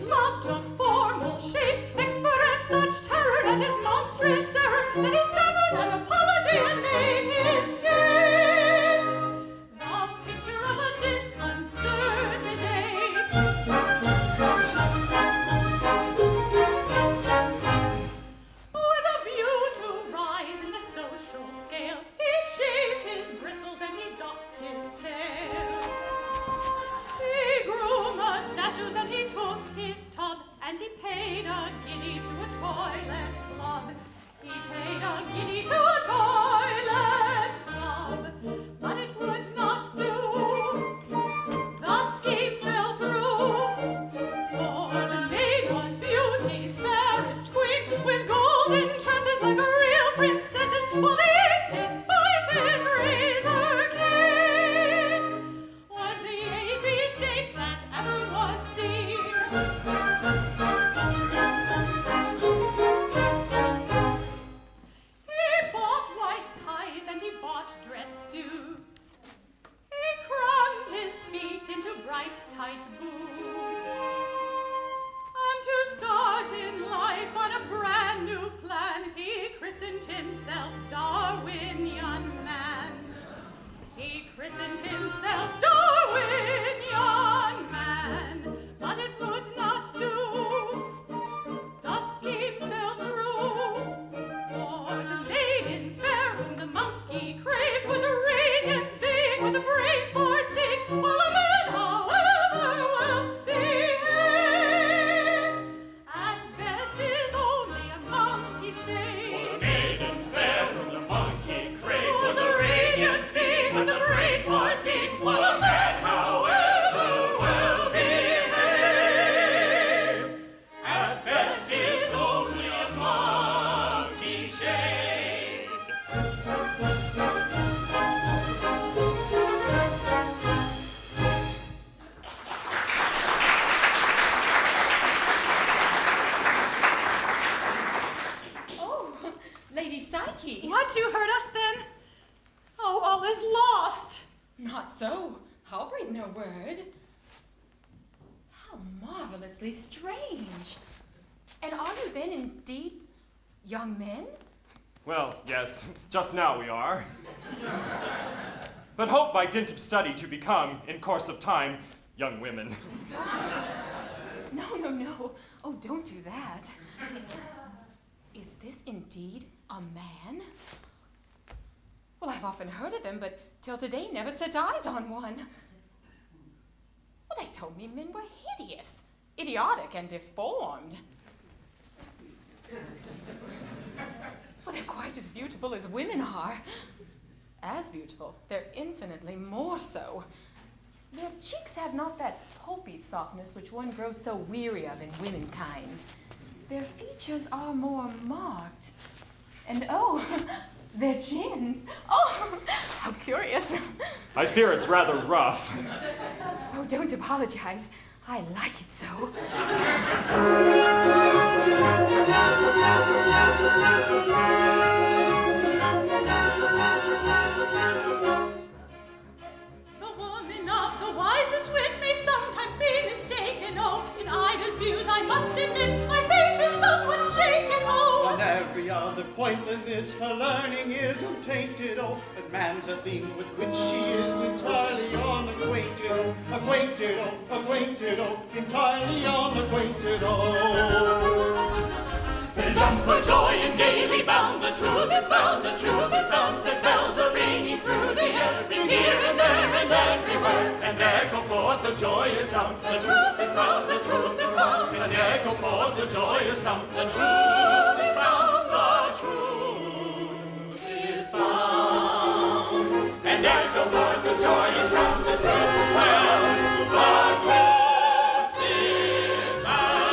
himself Darwinian man. He christened himself Darwinian man, but it would not do. The scheme fell through, for the maiden fair whom the monkey craved was radiant big with a brain for seeing, while a man, however, well behaved, at best is only a monkey shade. For the maiden fair whom the monkey craved Was a radiant being with a brain for seeing, while a man, however, well behaved, at best is only a monkey shade. Oh, Lady Psyche. What, you heard us then? Oh, all is lost. Not so. I'll breathe no word. How marvelously strange. And are you then indeed young men? Well, yes, just now we are. But hope by dint of study to become, in course of time, young women. No. Oh, don't do that. Is this indeed a man? Well, I've often heard of them, but till today never set eyes on one. Well, they told me men were hideous, idiotic, and deformed. Well, they're quite as beautiful as women are. As beautiful, they're infinitely more so. Their cheeks have not that pulpy softness which one grows so weary of in womankind. Their features are more marked. And oh, their chins. Oh, how curious. I fear it's rather rough. Oh, don't apologize. I like it so. The woman of the wisest wit may sometimes be mistaken. Oh, in Ida's views, I must admit, my faith is somewhat shaken. Oh, On every other point than this, her learning is untainted. Oh, but man's a thing with which she is entirely unacquainted. Oh, acquainted, entirely unacquainted. Oh. They jump for joy and gaily bound. The truth is found, the truth is found. Said bells are ringing through the air, ring here and there and everywhere, and echo forth the joyous sound. The truth is found, the truth is found, and echo forth the joyous sound. The truth is found, the truth is found, and echo forth the joyous sound. The truth is found, the truth is found.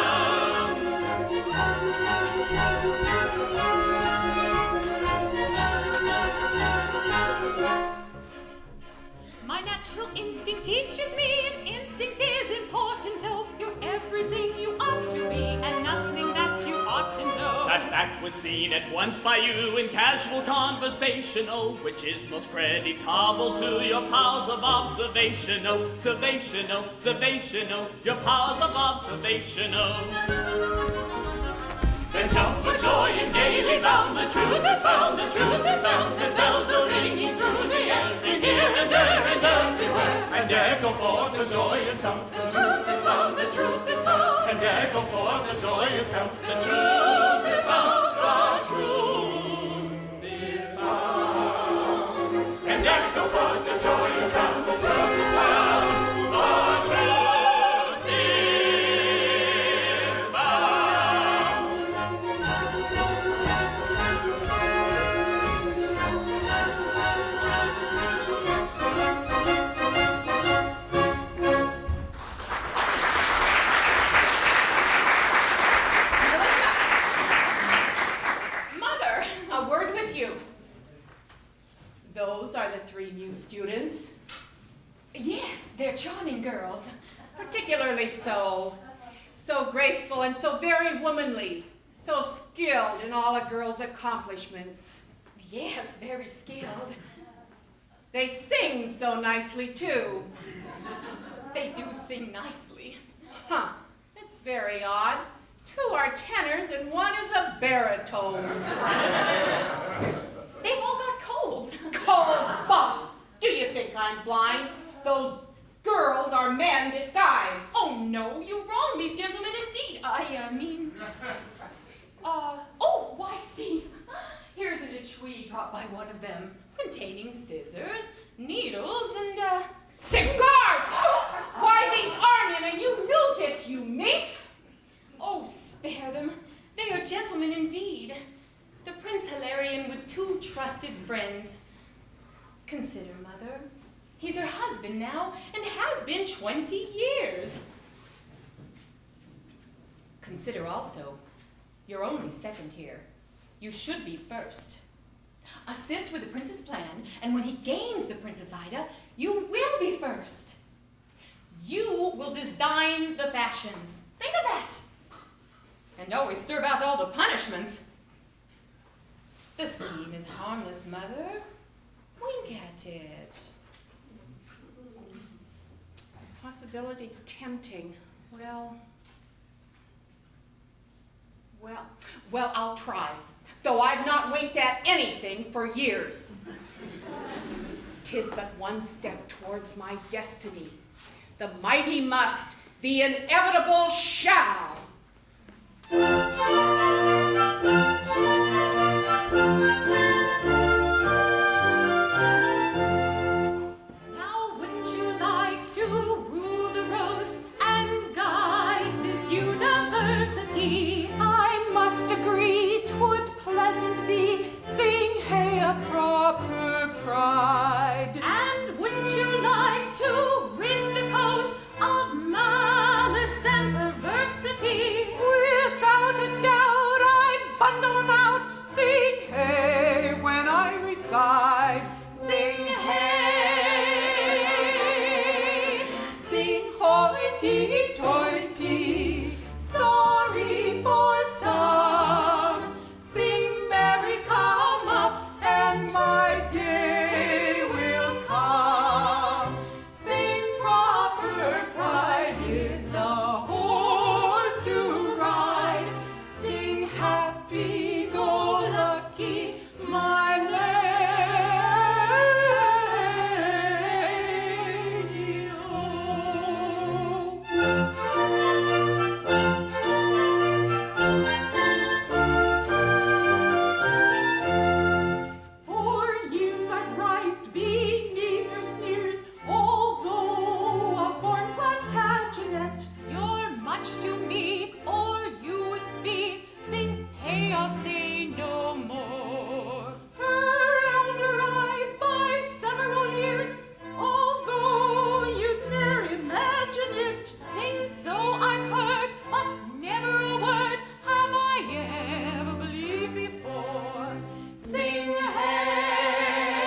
my natural instinct teaches me an instinct is important. Oh, you're everything you ought to be, and nothing that you oughtn't know. That fact was seen at once by you in casual conversation, oh, which is most creditable to your powers of observation, oh, observation, your powers of observation, oh. Then jump for joy and gaily bound. The truth is found, the truth is found. Said bells are ringing through the air, ring here and there and everywhere, and echo forth the joyous sound. The truth is found, the truth is found, and echo forth the joyous sound. The truth is found, the truth is found, and echo forth the joyous sound. The truth is found, the truth is found. Mother, a word with you. Those are the three new students. Yes, they're charming girls. Particularly so. So graceful and so very womanly. So skilled in all a girl's accomplishments. Yes, very skilled. They sing so nicely, too. They do sing nicely. Huh. It's very odd. Two are tenors and one is a baritone. They've all got colds. Colds, bah! Do you think I'm blind? Those girls are men disguised. Oh, no, you wrong these gentlemen indeed. I mean... oh, why, see, here's an etui dropped by one of them, containing scissors, needles, and, Cigars! Why, these are men, and you knew this, you minx! Oh, spare them. They are gentlemen indeed. The Prince Hilarion with two trusted friends. Consider, Mother. He's her husband now, and has been 20 years. Consider also, you're only second here. You should be first. Assist with the prince's plan, and when he gains the Princess Ida, you will be first. You will design the fashions. Think of that. And always serve out all the punishments. The scheme is harmless, Mother. Wink at it. Possibilities tempting. Well, I'll try. Though I've not winked at anything for years. 'Tis but one step towards my destiny. The mighty must, the inevitable shall. Now wouldn't you like to rule the roast and guide this university? I must agree 'twould pleasant be, sing hey a proper pride. And wouldn't you like to rid the coast of malice and perversity? Without a doubt I'd bundle 'em out, sing hey when I reside. Sing hey, Sing hoity-toity, sorry for some. Sing merry come up, and my day will come. Sing proper pride is the horse to ride. Sing happy-go-lucky, my lady. For years I've writhed beneath their sneers, although a born Plantagenet. you're much too meek, or you would speak. Sing hey, I'll say no more. Her elder I by several years, although you'd ne'er imagine it. Sing so I've heard, but never a word have I ever believed before. Sing hey,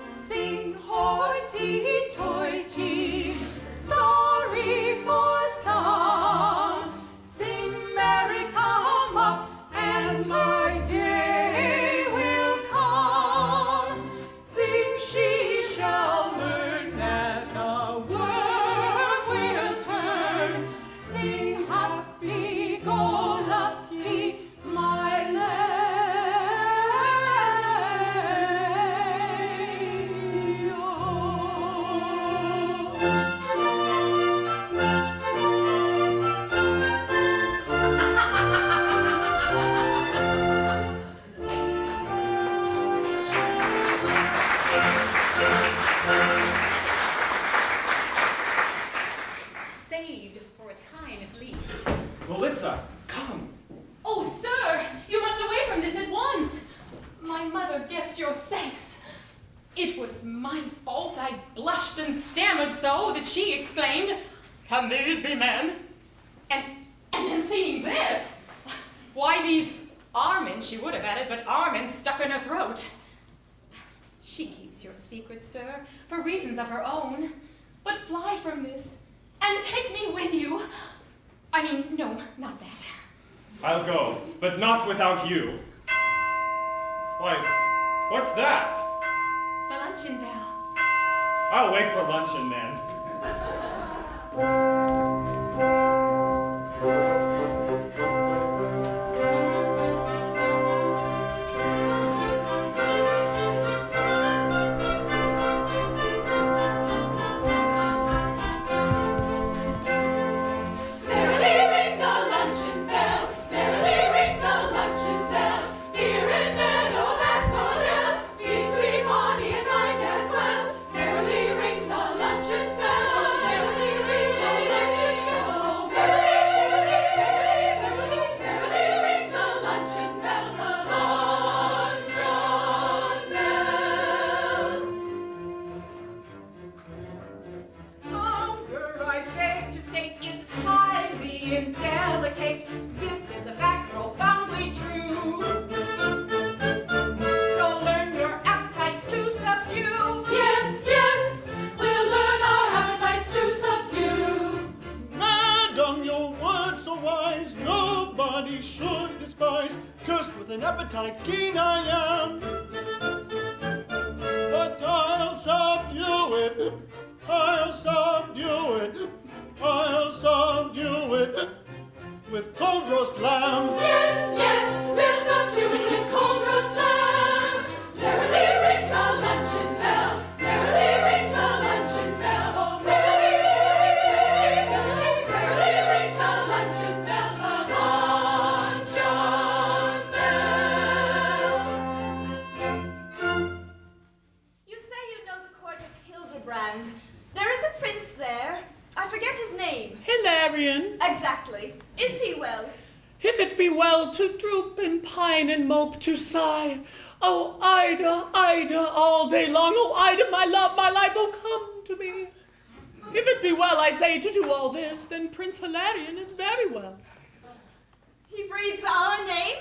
sing hoity-toity, sorry for some. Sing merry come up, and my day will come. Sing she shall learn that a worm will turn. Sing happy-go-lucky, my lady. Saved for a time at least. Melissa, come. Oh, sir, you must away from this at once. My mother guessed your sex. It was my fault. I blushed and stammered so that she exclaimed, "Can these be men?" And then seeing this, why these Armin, she would have added, but Armin stuck in her throat. She keeps your secret, sir, for reasons of her own. But fly from this, and take me with you. I mean, no, not that. I'll go, but not without you. Why, what's that? The luncheon bell. I'll wait for luncheon then. indelicate. This is the fact profoundly true. So learn your appetites to subdue. Yes, yes, we'll learn our appetites to subdue. Madam, your words so wise, nobody should despise. Cursed with an appetite keen I am, but I'll subdue it. I'll subdue it. I'll subdue it with cold roast lamb. Yes, yes, we'll subdue it with cold roast lamb. Merrily ring the luncheon bell. Merrily ring the luncheon bell. Oh, merrily, merrily, merrily ring the luncheon bell. The luncheon bell. You say you know the court of Hildebrand. There is a prince there. I forget his name. Hilarion, Exactly. Is he well? if it be well to droop and pine and mope to sigh. Oh, Ida, Ida, all day long. Oh, Ida, my love, my life, oh, come to me. If it be well, I say, to do all this, then Prince Hilarion is very well. He breathes our name?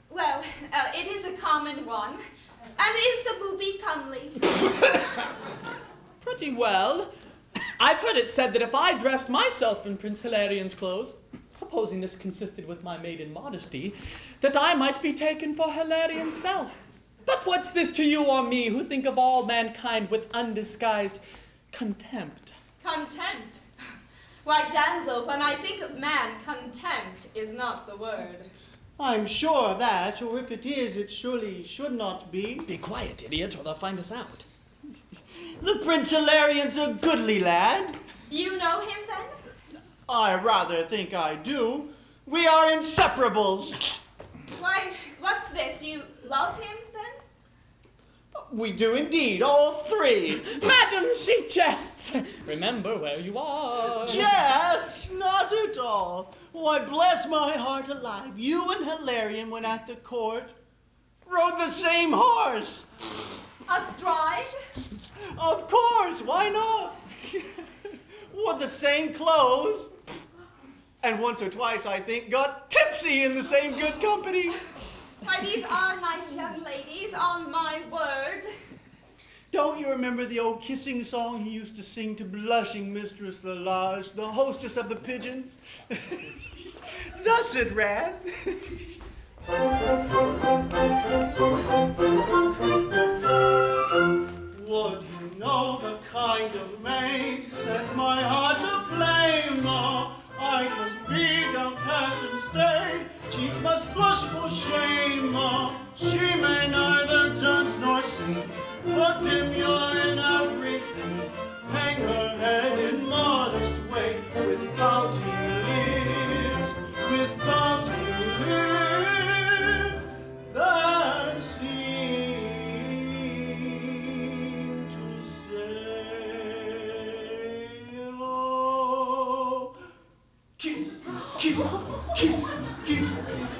Well, it is a common one. And is the booby comely? Pretty well. I've heard it said that if I dressed myself in Prince Hilarion's clothes, supposing this consisted with my maiden modesty, that I might be taken for Hilarion's self. But what's this to you or me, who think of all mankind with undisguised contempt? Contempt? Why, damsel, when I think of man, contempt is not the word. I'm sure of that, or if it is, it surely should not be. Be quiet, idiot, or they'll find us out. The Prince Hilarion's a goodly lad. You know him, then? I rather think I do. We are inseparables. Why, what's this? You love him, then? We do indeed, all three. Madam, she jests. Remember where you are. Jests? Not at all. Why, bless my heart alive, you and Hilarion, when at the court, rode the same horse. Astride? Of course, why not? Wore the same clothes. And once or twice, I think, got tipsy in the same good company. Why, these are nice young ladies, on my word. Don't you remember the old kissing song he used to sing to blushing Mistress Lalage, the hostess of the pigeons? Thus it ran. Would you know the kind of maid sets my heart aflame? Oh, eyes must be downcast and stained, cheeks must flush for shame. Oh, she may neither dance nor sing, but demure in everything, hang her head in modest way, with pouting lips, with pouting lips, that seem to say, oh, kiss, kiss, kiss, kiss,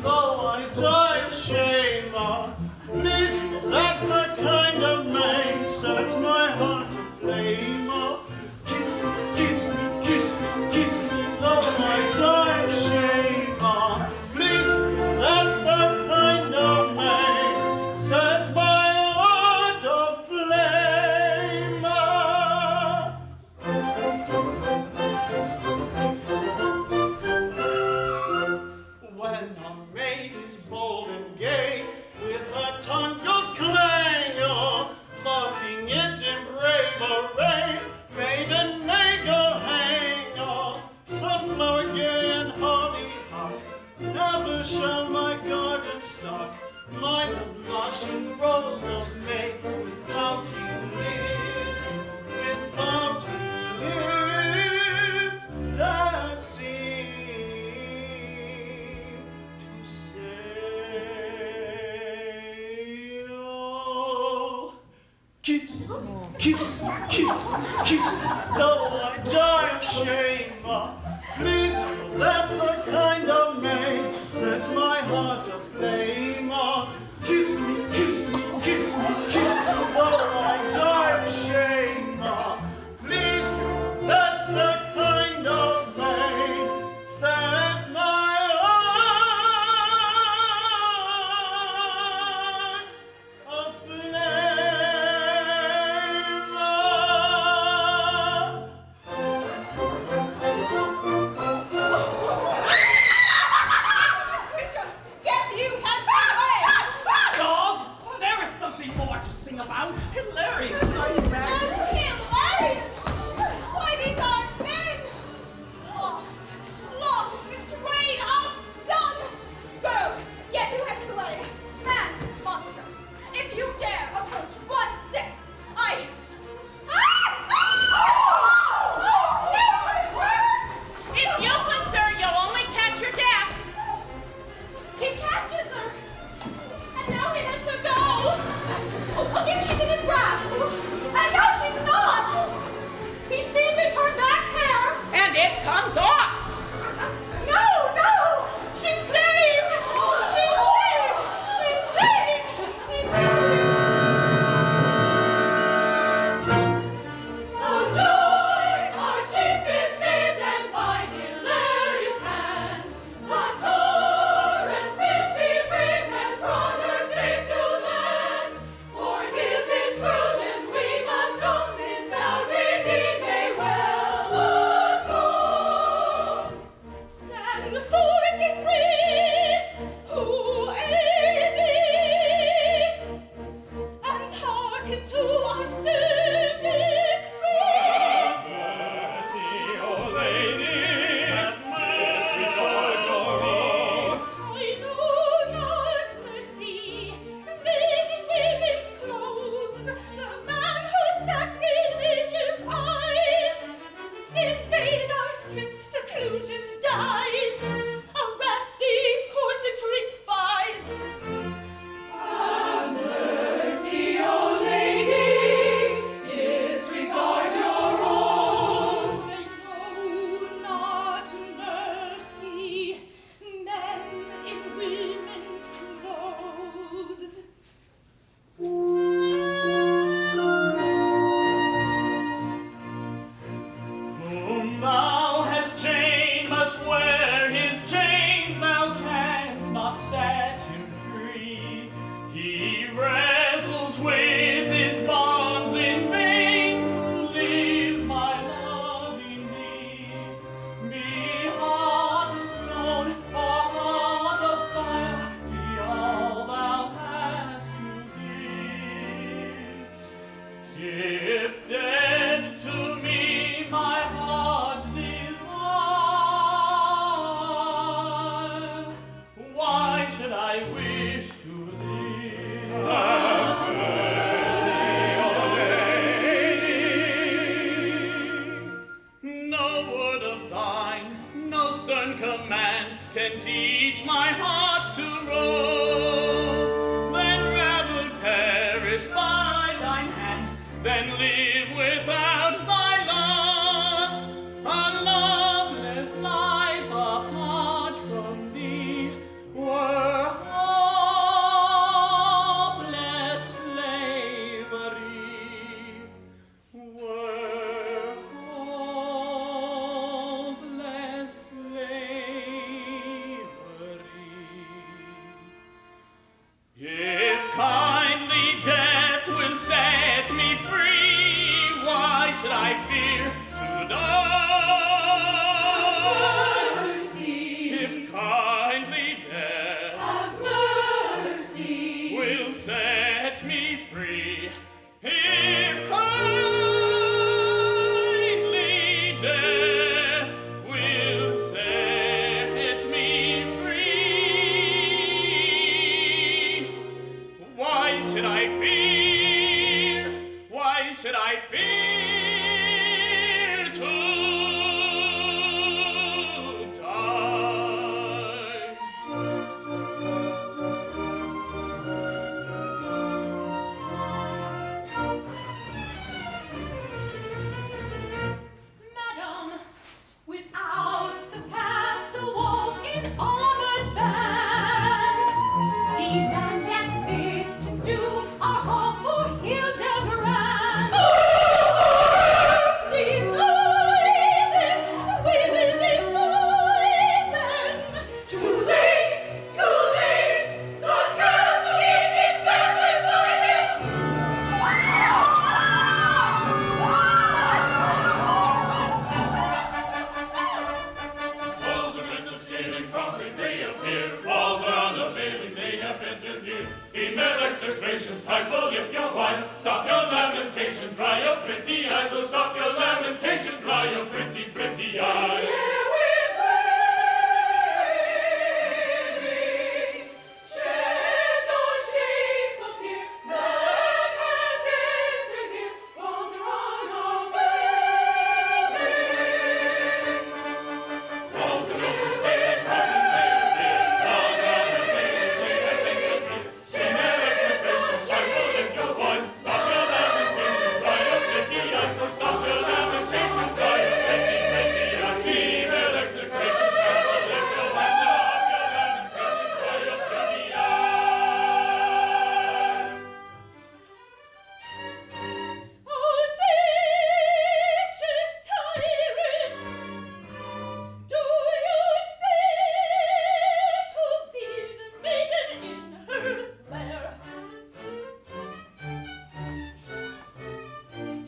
though I die of shame. Oh, please, that's the kind of maid sets my heart aflame. Oh, kiss me, kiss me, kiss me, kiss me, though I die of shame. Oh, please, that's the kind of maid sets my heart aflame. When a maid is bold and gay, with her tongue goes clang, oh, flaunting it in brave array, maiden may go hang, oh, sunflower gay and hollyhock, never shall my garden stock mind the blushing rose of May, with pouting lips, with pouting lips, that seem to say, oh, kiss, kiss, kiss, kiss, though I die of shame. Oh, please, that's the kind of maid sets my heart aflame. Oh, kiss me, kiss me, kiss me, kiss me, though I die of shame. Oh, please, that's the kind of maid sets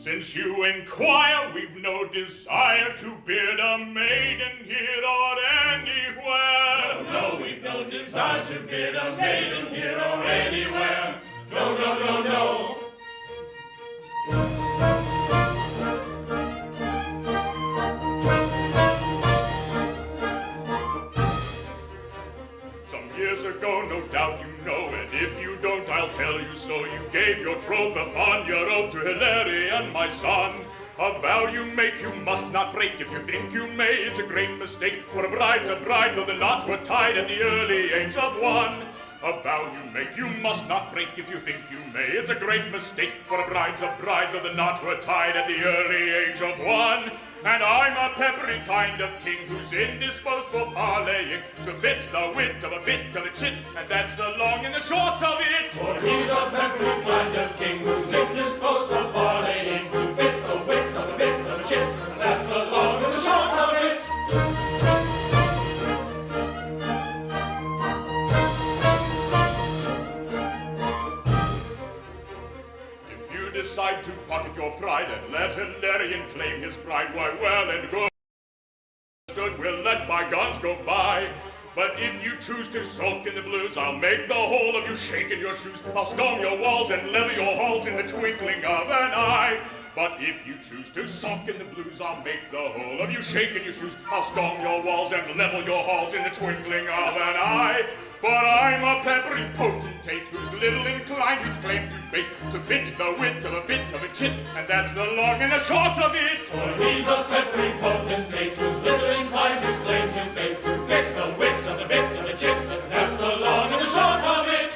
Since you inquire, we've no desire to beard a maiden here or anywhere. No, we've no desire to bid a maiden here or anywhere. No, no, no, no. Some years ago, no doubt you know, and if you don't, I'll tell you so. You gave your troth upon your oath to Hilarion, my son. A vow you make you must not break. If you think you may, it's a great mistake. For a bride's a bride, though the knots were tied at the early age of 1. A vow you make you must not break. If you think you may, it's a great mistake. For a bride's a bride, though the knots were tied at the early age of 1. And I'm a peppery kind of king who's indisposed for parleying, to fit the wit of a bit of a chit, and that's the long and the short of it. For he's a peppery kind of king who's indisposed for parleying, to fit the wit of a bit of a chit, and that's the long and the short of it. If you decide to pocket your pride and let Hilarion claim his bride, why, well and good, we'll let bygones go by. But if you choose to sulk in the blues, I'll make the whole of you shake in your shoes. I'll storm your walls and level your halls in the twinkling of an eye. But if you choose to sulk in the blues, I'll make the whole of you shake in your shoes. I'll storm your walls and level your halls in the twinkling of an eye. For I'm a peppery potentate who's little inclined whose claim to bait, to fit the wit of a bit of a chit, and that's the long and the short of it. For he's a peppery potentate who's little inclined whose claim to bait, to fit the wit of a bit of a chit, and that's the long and the short of it.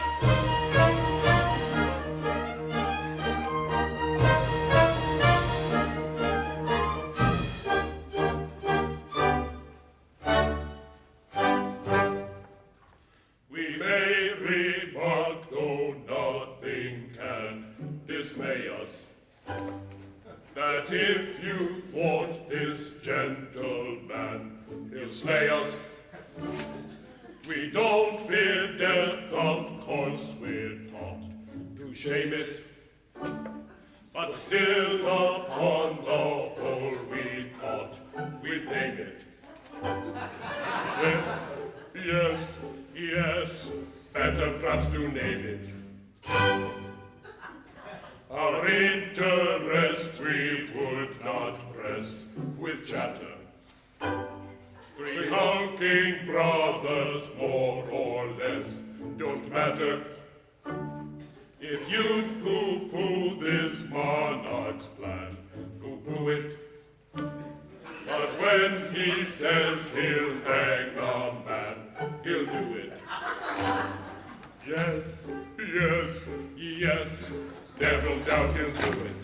Dismay us, that if you thwart this gentleman, he'll slay us. We don't fear death, of course we're taught to shame it, but still upon the whole we thought we'd name it. Yes, yes, better perhaps to name it. Our interests we would not press with chatter. 3 hulking brothers, more or less, don't matter. If you'd pooh-pooh this monarch's plan, pooh-pooh it. But when he says he'll hang a man, he'll do it. Yes, yes, yes. Never doubt he'll do it.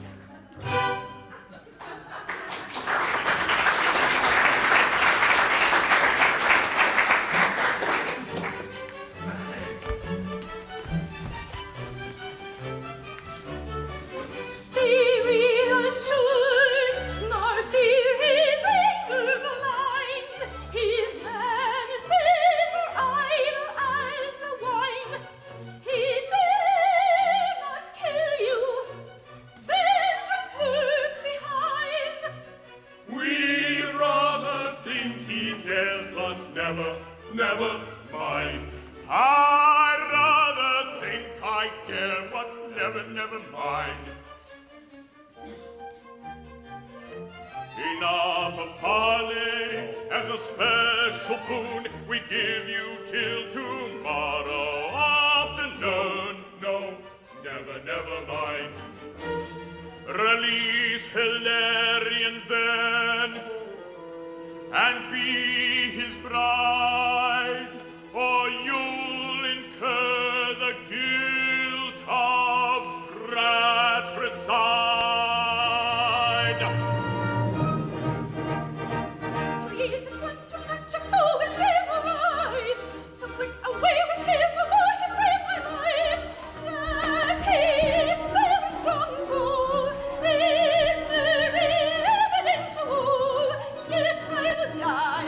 Never mind. I'd rather think I dare, but never mind. Enough of parley. As a special boon, we give you till tomorrow afternoon. No, never mind. Release Hilarion then, and be his bride, or you'll incur the guilt of fratricide. To yield at once to such a foe with shame or life, so quick away with him before he save my life. That he is fair and strong and tall is very evident to all. Yet I will die,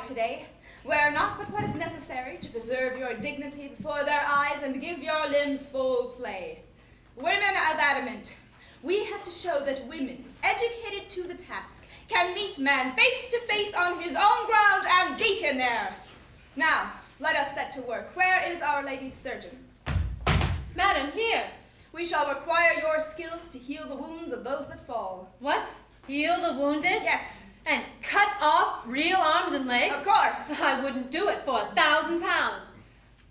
fight today. Wear not but what is necessary to preserve your dignity before their eyes and give your limbs full play. Women of adamant, we have to show that women, educated to the task, can meet man face to face on his own ground and beat him there. Now, let us set to work. Where is our lady surgeon? Madam, here. We shall require your skills to heal the wounds of those that fall. What? Heal the wounded? Yes. And cut off real arms and legs? Of course. I wouldn't do it for 1,000 pounds.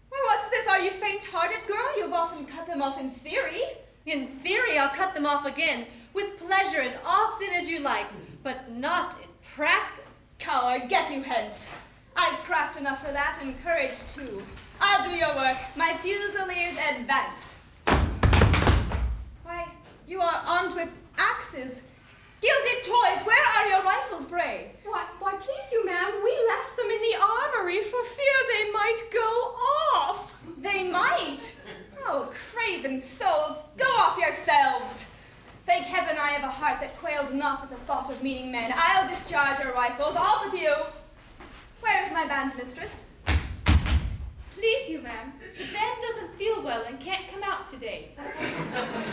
Well, what's this? Are you faint-hearted, girl? You've often cut them off in theory. In theory, I'll cut them off again, with pleasure as often as you like, but not in practice. Coward, get you hence. I've craft enough for that, and courage too. I'll do your work. My fusiliers advance. Why, you are armed with axes. Gilded toys, where are your rifles, pray? Why, please you, ma'am, we left them in the armory for fear they might go off. They might. Oh, craven souls, go off yourselves. Thank heaven I have a heart that quails not at the thought of meeting men. I'll discharge your rifles, all of you. Where is my band mistress? Please you, ma'am, the band doesn't feel well and can't come out today.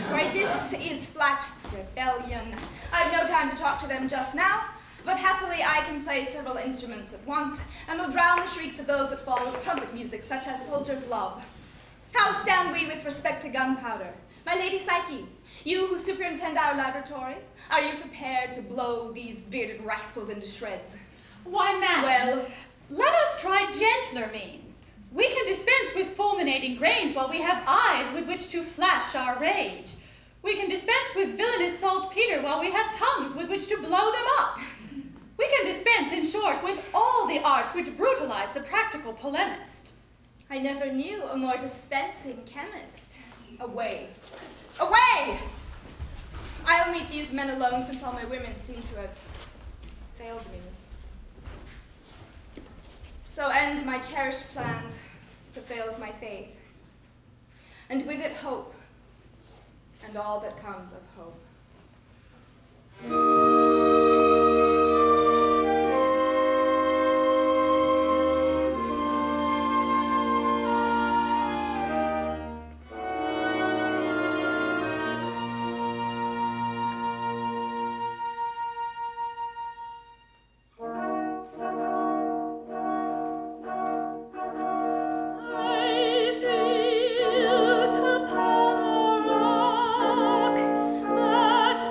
Why, this is flat rebellion. I've no time to talk to them just now, but happily I can play several instruments at once, and will drown the shrieks of those that fall with trumpet music, such as soldiers love. How stand we with respect to gunpowder? My lady Psyche, you who superintend our laboratory, are you prepared to blow these bearded rascals into shreds? Why, ma'am, Well, let us try gentler means. We can dispense with fulminating grains while we have eyes with which to flash our rage. We can dispense with villainous saltpeter while we have tongues with which to blow them up. We can dispense, in short, with all the arts which brutalize the practical polemist. I never knew a more dispensing chemist. Away. Away! I'll meet these men alone, since all my women seem to have failed me. So ends my cherished plans, so fails my faith. And with it hope, and all that comes of hope. I built upon a rock that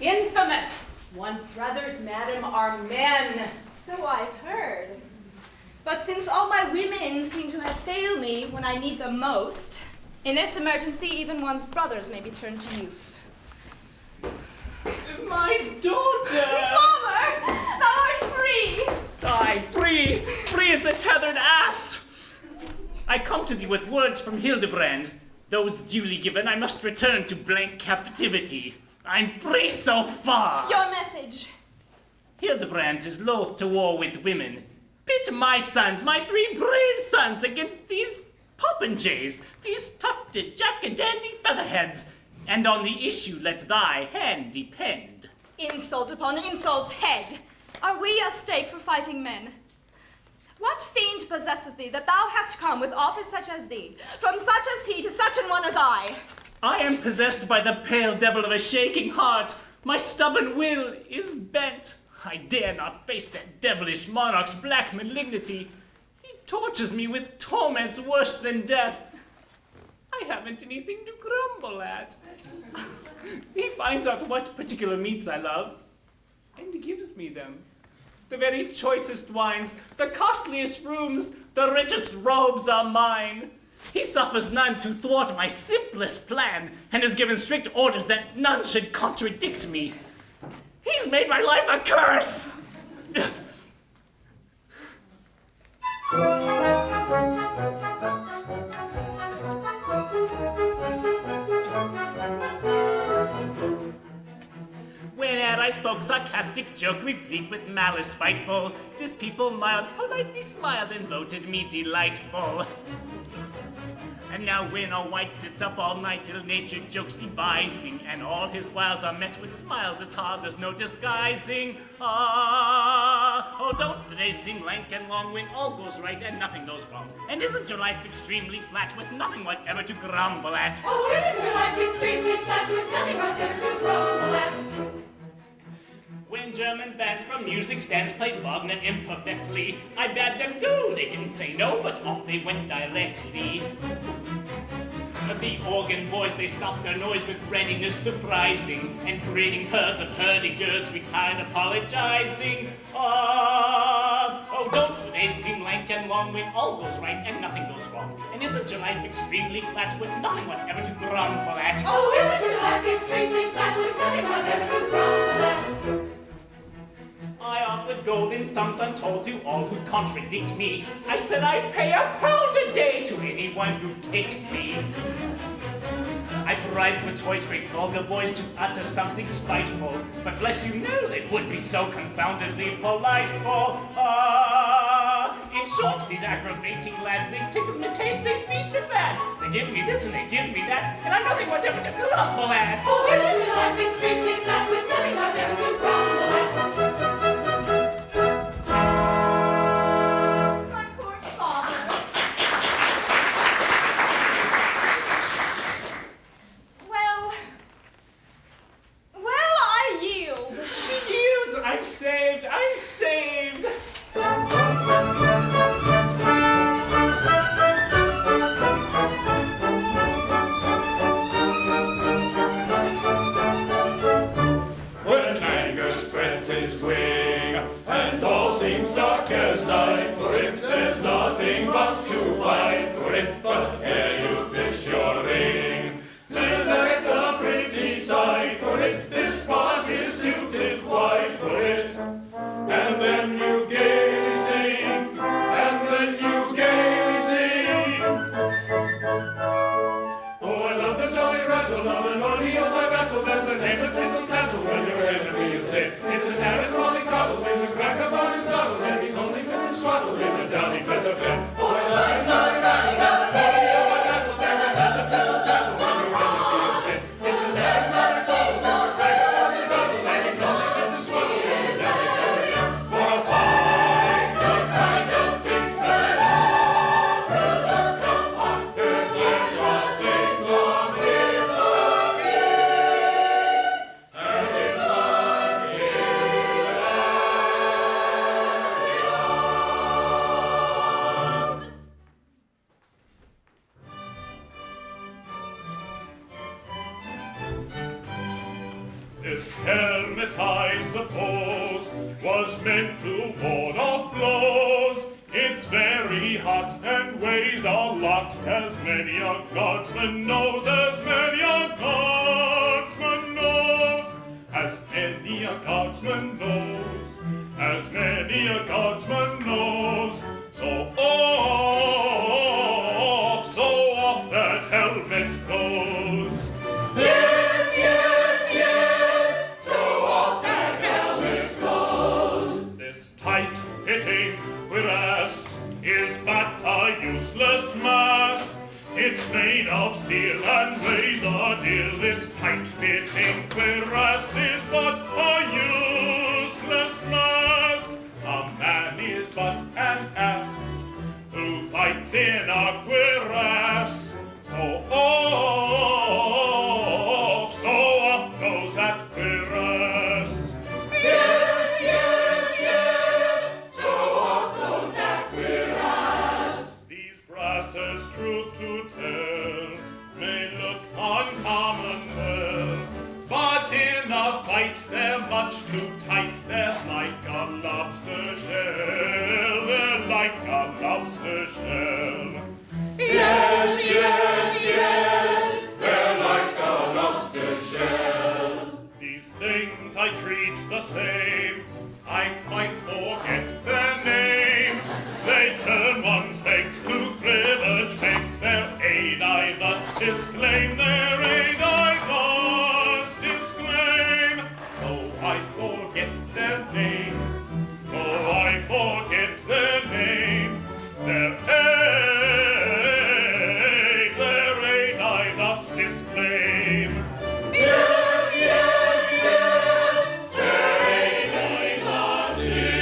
Infamous! One's brothers, madam, are men. So I've heard. But since all my women seem to have failed me when I need them most, in this emergency, even one's brothers may be turned to use. My daughter! Father, thou art free! Aye, free! Free as a tethered ass! I come to thee with words from Hildebrand. Those duly given, I must return to blank captivity. I'm free so far! Your message. Hildebrand is loath to war with women. Pit my sons, my 3 brave sons, against these popinjays, these tufted jack-a-dandy featherheads, and on the issue let thy hand depend. Insult upon insult's head. Are we a stake for fighting men? What fiend possesses thee that thou hast come with offers such as thee, from such as he to such an one as I? I am possessed by the pale devil of a shaking heart. My stubborn will is bent. I dare not face that devilish monarch's black malignity. He tortures me with torments worse than death. I haven't anything to grumble at. He finds out what particular meats I love and gives me them. The very choicest wines, the costliest rooms, the richest robes are mine. He suffers none to thwart my simplest plan, and has given strict orders that none should contradict me. He's made my life a curse! Whene'er I spoke sarcastic joke, replete with malice spiteful, this people mild politely smiled and voted me delightful. And now when a wight sits up all night ill-natured jokes devising, and all his wiles are met with smiles, it's hard, there's no disguising. Oh, don't the days seem lank and long when all goes right and nothing goes wrong? And isn't your life extremely flat with nothing whatever to grumble at? Oh, isn't your life extremely flat with nothing whatever to grumble at? When German bands from music stands played Wagner imperfectly, I bade them go, they didn't say no, but off they went directly. The organ boys, they stopped their noise with readiness surprising, and grinning herds of hurdy-gurds retired apologizing. Oh, don't the days seem lank and long when all goes right and nothing goes wrong? And isn't your life extremely flat with nothing whatever to grumble at? Oh, isn't your life extremely flat with nothing whatever to grumble at? I offered golden sums untold to all who contradict me. I said I'd pay £1 a day to anyone who kicked me. I bribed with toys great vulgar boys to utter something spiteful, but bless you, no, they would be so confoundedly politeful. In short, these aggravating lads, they tickle my taste, they feed the fat. They give me this and they give me that, and I've nothing whatever to grumble at. Oh, isn't your life extremely flat with nothing whatever to grumble at? I'm saved! When anger spreads his wing, and all seems dark as night, for it there's nothing but to fight, for it but ere you pitch your ring. Select a pretty sight, for it this spot is suited quite for it. And then you gaily sing, and then you gaily sing. Oh, I love the jolly rattle of an orgy on my battle. There's a name of tittle tattle when your enemy is dead. It's an arrant molly coddle, makes a crack upon his noddle, and he's only fit to swaddle helmet, I suppose, was meant to ward off blows. It's very hot and weighs a lot, as many a guardsman knows, as many a guardsman knows, as many a guardsman knows, as many a guardsman knows. So off that helmet goes. Yes, yes, yes, so off that helmet goes. This tight-fitting cuirass is but a useless mass. It's made of steel and weighs a deal. This tight-fitting cuirass is but a useless mass. A man is but an ass who fights in a cuirass. So off goes that cuirass. Yes, yes, yes, so off goes that cuirass. These brasses, truth to tell, may look uncommon well, but in a fight they're much too tight. They're like a lobster shell. They're like a lobster shell. Yes, yes, yes, they're like a lobster shell. These things I treat the same. I quite forget their name. They turn one's legs to cribbage fakes. Their aid I thus disclaim. Their aid I thus disclaim. Oh, I forget their name. Oh, I forget their name. Their aid I thus disclaim. Yes, yes, yes, their aid I thus disclaim.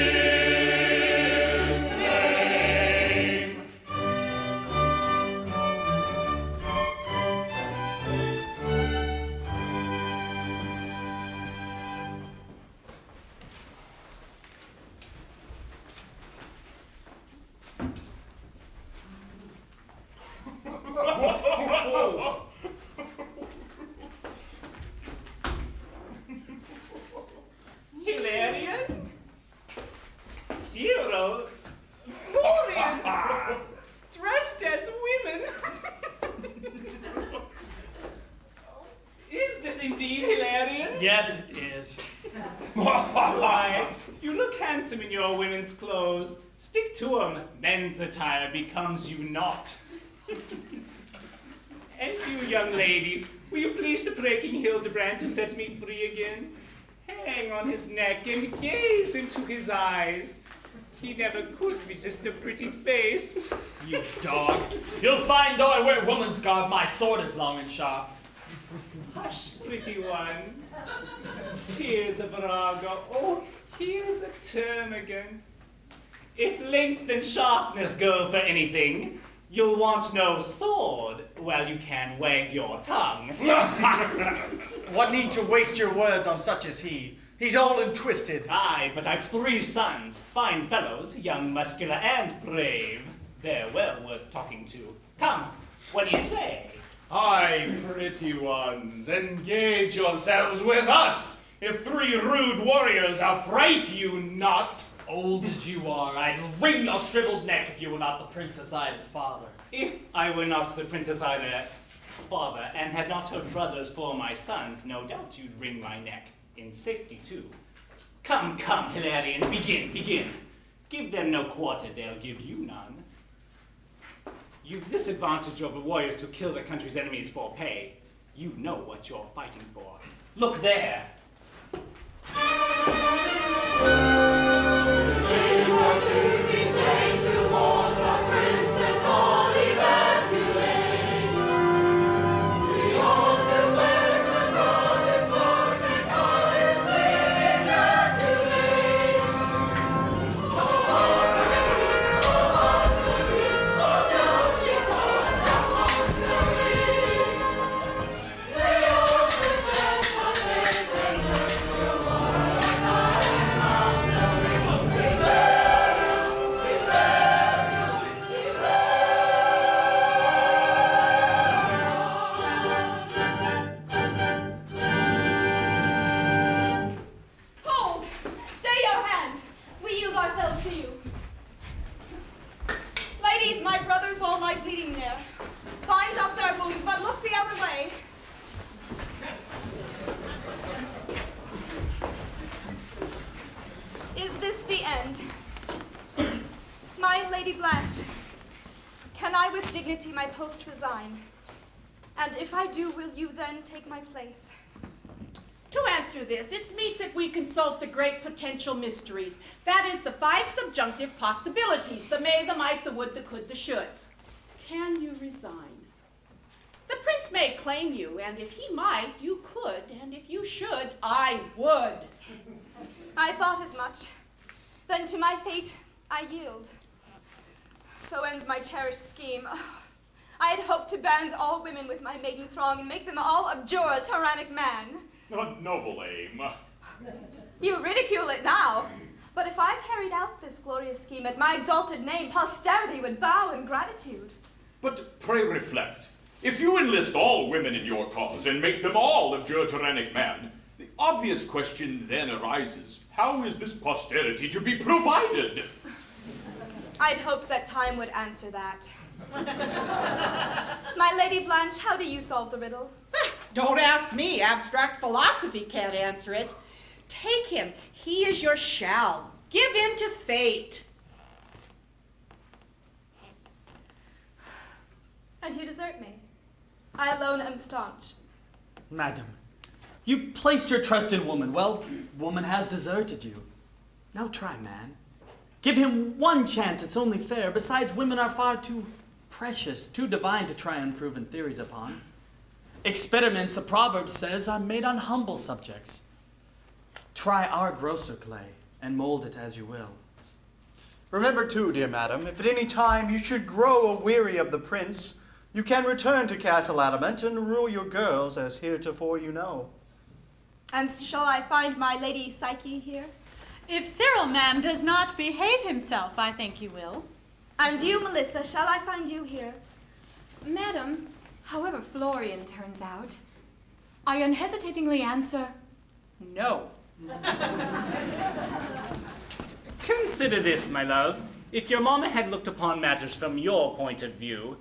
Hilarion? Cyril? Florian? Dressed as women? Is this indeed Hilarion? Yes, it is. Why, you look handsome in your women's clothes. Stick to 'em. Men's attire becomes you not. And you young ladies, will you please to pray King Hildebrand to set me free again? Hang on his neck and gaze into his eyes. He never could resist a pretty face. You dog. You'll find though I wear woman's garb, my sword is long and sharp. Hush, pretty one. Here's a virago. Oh, here's a termagant. If length and sharpness go for anything, you'll want no sword while you can wag your tongue. What need to waste your words on such as he? He's old and twisted. Aye, but I've 3 sons, fine fellows, young, muscular, and brave. They're well worth talking to. Come, what do you say? Aye, pretty ones, engage yourselves with us, if 3 rude warriors affright you not. Old as you are, I'd wring your shriveled neck if you were not the Princess Ida's father. If I were not the Princess Ida's father, and had not her brothers for my sons, no doubt you'd wring my neck, in safety too. Come, come, Hilarion, begin. Give them no quarter, they'll give you none. You've this advantage over warriors who kill their country's enemies for pay. You know what you're fighting for. Look there. hand. My Lady Blanche, can I with dignity my post resign? And if I do, will you then take my place? To answer this, it's meet that we consult the great potential mysteries. That is the 5 subjunctive possibilities, the may, the might, the would, the could, the should. Can you resign? The prince may claim you, and if he might, you could, and if you should, I would. I thought as much. Then to my fate I yield. So ends my cherished scheme. Oh, I had hoped to band all women with my maiden throng and make them all abjure a tyrannic man. A noble aim. You ridicule it now. But if I carried out this glorious scheme at my exalted name, posterity would bow in gratitude. But pray reflect. If you enlist all women in your cause and make them all abjure tyrannic man, the obvious question then arises, how is this posterity to be provided? I'd hoped that time would answer that. My Lady Blanche, how do you solve the riddle? Don't ask me. Abstract philosophy can't answer it. Take him. He is your shall. Give in to fate. And you desert me. I alone am staunch. Madam, you placed your trust in woman. Well, woman has deserted you. Now try, man. Give him one chance, it's only fair. Besides, women are far too precious, too divine to try unproven theories upon. Experiments, the proverb says, are made on humble subjects. Try our grosser clay and mold it as you will. Remember too, dear madam, if at any time you should grow aweary of the prince, you can return to Castle Adamant and rule your girls as heretofore you know. And shall I find my Lady Psyche here? If Cyril, ma'am, does not behave himself, I think you will. And you, Melissa, shall I find you here? Madam, however Florian turns out, I unhesitatingly answer, no. Consider this, my love. If your mamma had looked upon matters from your point of view,